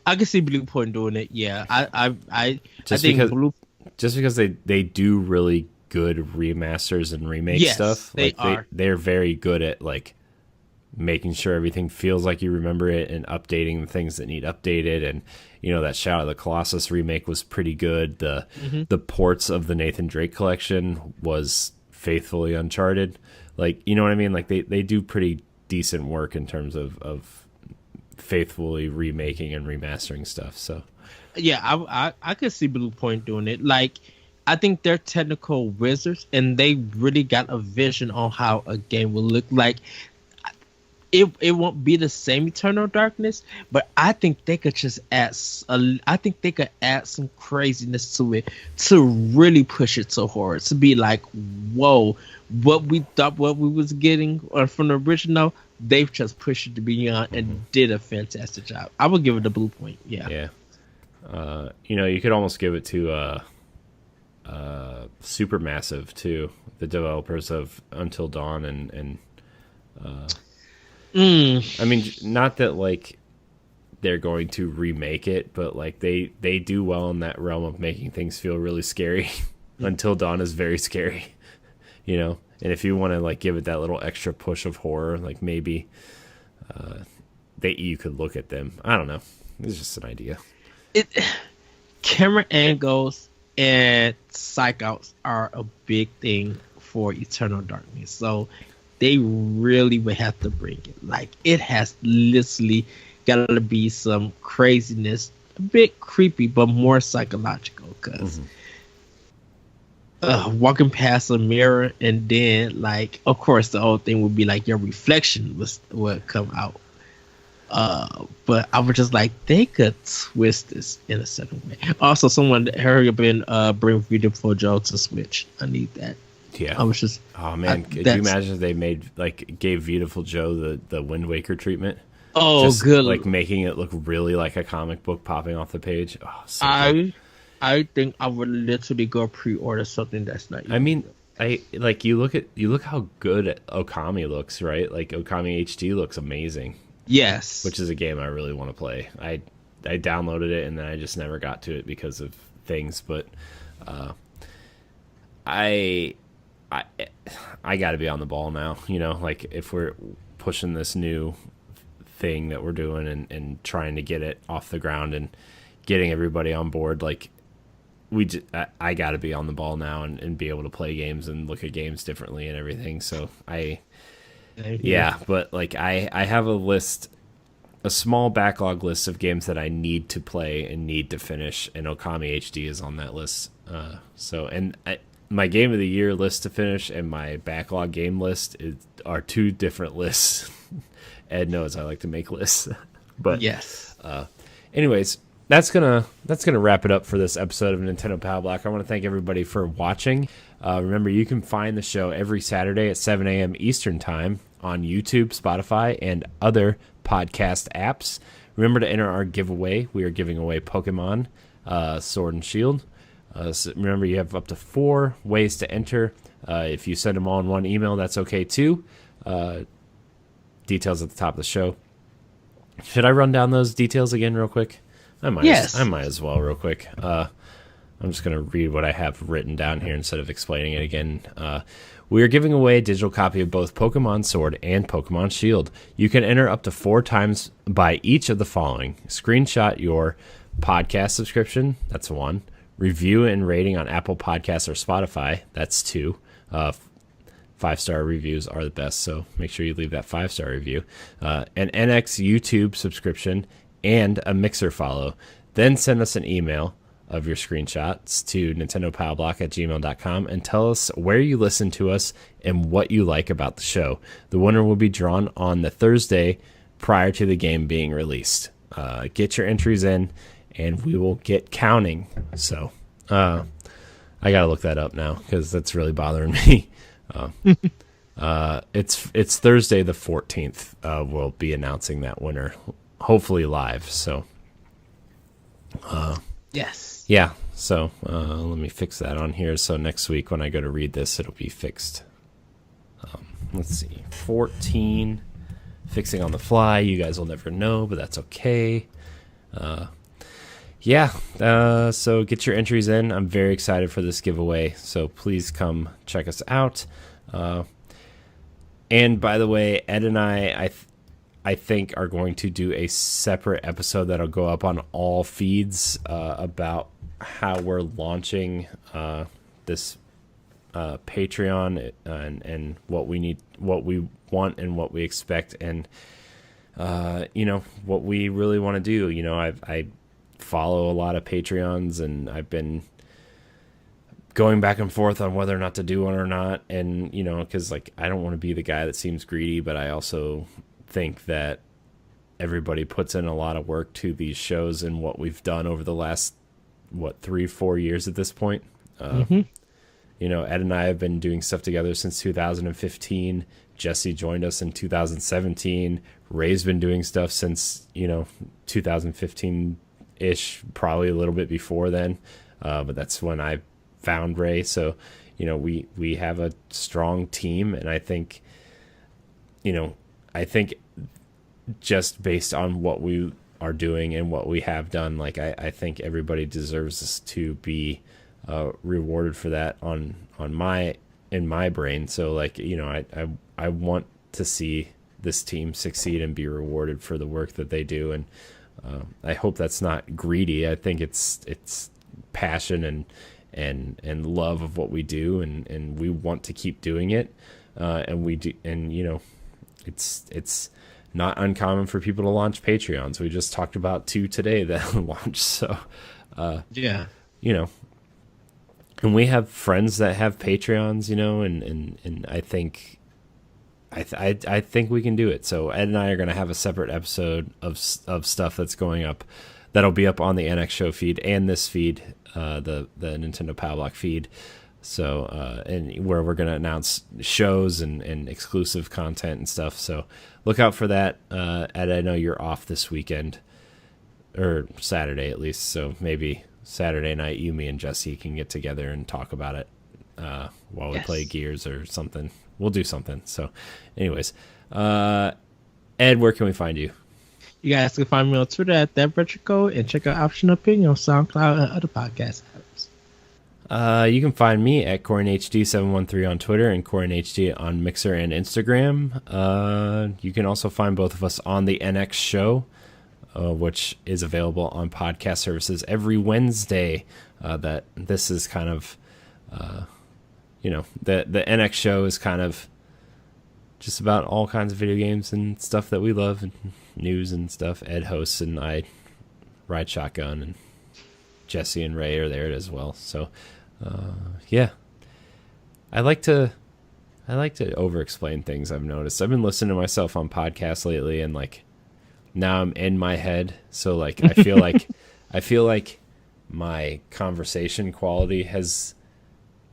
I can see Blue Point doing it, yeah. I just because they do really good remasters and remake stuff. They're very good at like making sure everything feels like you remember it and updating the things that need updated. And that Shadow of the Colossus remake was pretty good. The ports of the Nathan Drake collection was faithfully Uncharted. Like, you know what I mean? Like they do pretty decent work in terms of faithfully remaking and remastering stuff. So yeah, I could see Blue Point doing it. Like, I think they're technical wizards, and they really got a vision on how a game will look like. It won't be the same Eternal Darkness, but I think they could just add. I think they could add some craziness to it to really push it so hard. To be like, whoa, what we thought what we was getting from the original, they've just pushed it to beyond and did a fantastic job. I would give it a Blue Point. Yeah. Yeah. You could almost give it to Supermassive too, the developers of Until Dawn and I mean, not that like they're going to remake it, but like they do well in that realm of making things feel really scary. Until Dawn is very scary, and if you want to like give it that little extra push of horror, like maybe you could look at them. I don't know. It's just an idea. Camera angles and psych outs are a big thing for Eternal Darkness, so they really would have to bring it. Like, it has literally got to be some craziness, a bit creepy, but more psychological. Because walking past a mirror, and then, like, of course, the whole thing would be like your reflection would come out. But I was just like, they could twist this in a certain way. Also, someone hurry up and bring Beautiful Joe to Switch. I need that. Yeah. I was just. Oh man, could you imagine if they gave Beautiful Joe the Wind Waker treatment? Oh, just, good. Like making it look really like a comic book popping off the page. Oh, so good. I think I would literally go pre-order something that's not. I mean, you look how good Okami looks, right? Like Okami HD looks amazing. Yes. Which is a game I really want to play. I downloaded it and then I just never got to it because of things, but I got to be on the ball now, like if we're pushing this new thing that we're doing and trying to get it off the ground and getting everybody on board, like I got to be on the ball now and be able to play games and look at games differently and everything. So but like I have a small backlog list of games that I need to play and need to finish, and Okami HD is on that list. My game of the year list to finish and my backlog game list are two different lists. Ed knows I like to make lists, but yes. Anyways, that's gonna wrap it up for this episode of Nintendo Pow Block. I want to thank everybody for watching. Remember, you can find the show every Saturday at 7 a.m. Eastern Time on YouTube, Spotify, and other podcast apps. Remember to enter our giveaway. We are giving away Pokemon Sword and Shield. So remember, you have up to 4 ways to enter. If you send them all in one email, that's okay too. Details at the top of the show. Should I run down those details again real quick? I might as well real quick. I'm just going to read what I have written down here instead of explaining it again. We are giving away a digital copy of both Pokemon Sword and Pokemon Shield. You can enter up to 4 times by each of the following. Screenshot your podcast subscription. That's 1. Review and rating on Apple Podcasts or Spotify. That's 2. 5-star reviews are the best, so make sure you leave that 5-star review. An NX YouTube subscription and a Mixer follow. Then send us an email of your screenshots to nintendopowblock@gmail.com and tell us where you listen to us and what you like about the show. The winner will be drawn on the Thursday prior to the game being released. Get your entries in, and we will get counting. So I gotta look that up now because that's really bothering me. It's Thursday the 14th. We'll be announcing that winner, hopefully live. So yes. Yeah, so let me fix that on here. So next week when I go to read this, it'll be fixed. Let's see, 14, fixing on the fly. You guys will never know, but that's okay. So get your entries in. I'm very excited for this giveaway, so please come check us out. And by the way, Ed and I think are going to do a separate episode that'll go up on all feeds about how we're launching this Patreon and what we need, what we want, and what we expect, and what we really want to do. I follow a lot of Patreons, and I've been going back and forth on whether or not to do one or not, and because I don't want to be the guy that seems greedy, but I also think that everybody puts in a lot of work to these shows and what we've done over the last 3-4 years at this point. Ed and I have been doing stuff together since 2015. Jesse joined us in 2017. Ray's been doing stuff since 2015 ish, probably a little bit before then, but that's when I found Ray. So we have a strong team, and I think just based on what we are doing and what we have done, I think everybody deserves us to be rewarded for that in my brain. So I want to see this team succeed and be rewarded for the work that they do, and I hope that's not greedy. I think it's passion and love of what we do, and we want to keep doing it, and we do, and it's not uncommon for people to launch Patreons. We just talked about 2 today that launched. So, and we have friends that have Patreons, and I think, I think we can do it. So Ed and I are going to have a separate episode of stuff that's going up, that'll be up on the NX Show feed and this feed, the Nintendo Pow Block feed. So, and where we're going to announce shows and exclusive content and stuff. So look out for that. Ed, I know you're off this weekend, or Saturday at least. So maybe Saturday night, me and Jesse can get together and talk about it while we play Gears or something. We'll do something. So anyways, Ed, where can we find you? You guys can find me on Twitter at ThatVertical, and check out Optional Opinion on SoundCloud and other podcast apps. You can find me at CorinHD713 on Twitter and CorinHD on Mixer and Instagram. You can also find both of us on the NX Show, which is available on podcast services every Wednesday. That this is kind of, the NX Show is kind of just about all kinds of video games and stuff that we love, and news and stuff. Ed hosts, and I ride shotgun, and Jesse and Ray are there as well. So, I like to over-explain things. I've noticed. I've been listening to myself on podcasts lately, and now I'm in my head. So I feel like my conversation quality has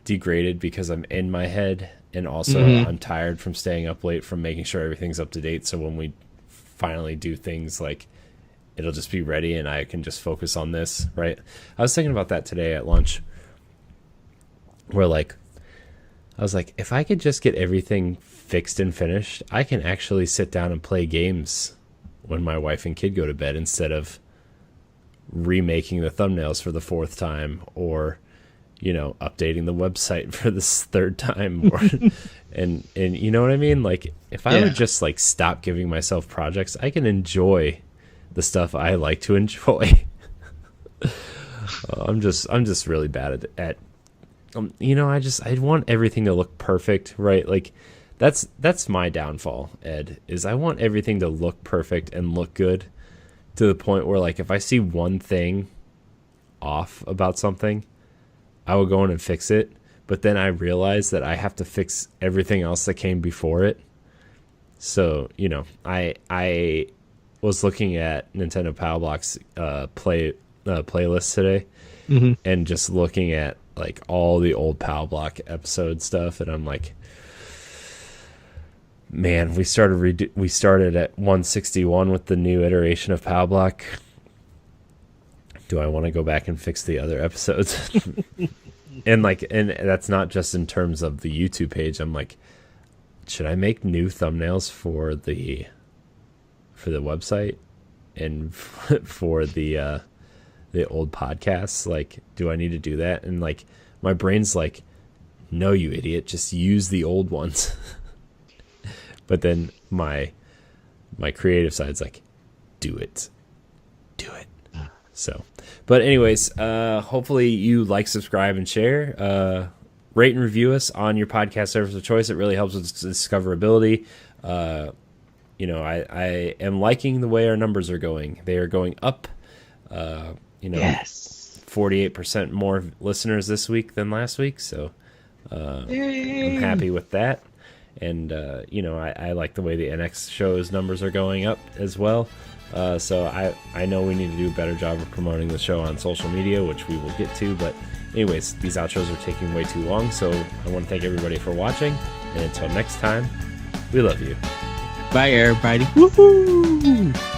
degraded because I'm in my head, and also I'm tired from staying up late from making sure everything's up to date. So when we finally do things, it'll just be ready and I can just focus on this, right? I was thinking about that today at lunch, where I was like, if I could just get everything fixed and finished, I can actually sit down and play games when my wife and kid go to bed, instead of remaking the thumbnails for the 4th time, or updating the website for the 3rd time, or and you know what I mean? If I would just stop giving myself projects, I can enjoy the stuff I like to enjoy. I'm just really bad at I want everything to look perfect, right? That's my downfall, Ed, is I want everything to look perfect and look good, to the point where if I see one thing off about something, I will go in and fix it, but then I realize that I have to fix everything else that came before it. So, I was looking at Nintendo Pow Block's playlist today, and just looking at all the old Pow Block episode stuff, and I'm like, man, we started at 161 with the new iteration of Pow Block. Do I want to go back and fix the other episodes? and that's not just in terms of the YouTube page. I'm like, should I make new thumbnails for the website and for the old podcasts? Do I need to do that? And my brain's like, no, you idiot, just use the old ones. But then my creative side's like, do it. So, but anyways, hopefully you like, subscribe, and share. Rate and review us on your podcast service of choice. It really helps with discoverability. I am liking the way our numbers are going. They are going up. Yes. 48% more listeners this week than last week. So I'm happy with that. And, I like the way the NX show's numbers are going up as well. So I know we need to do a better job of promoting the show on social media, which we will get to. But anyways, these outros are taking way too long. So I want to thank everybody for watching. And until next time, we love you. Bye, everybody. Woohoo!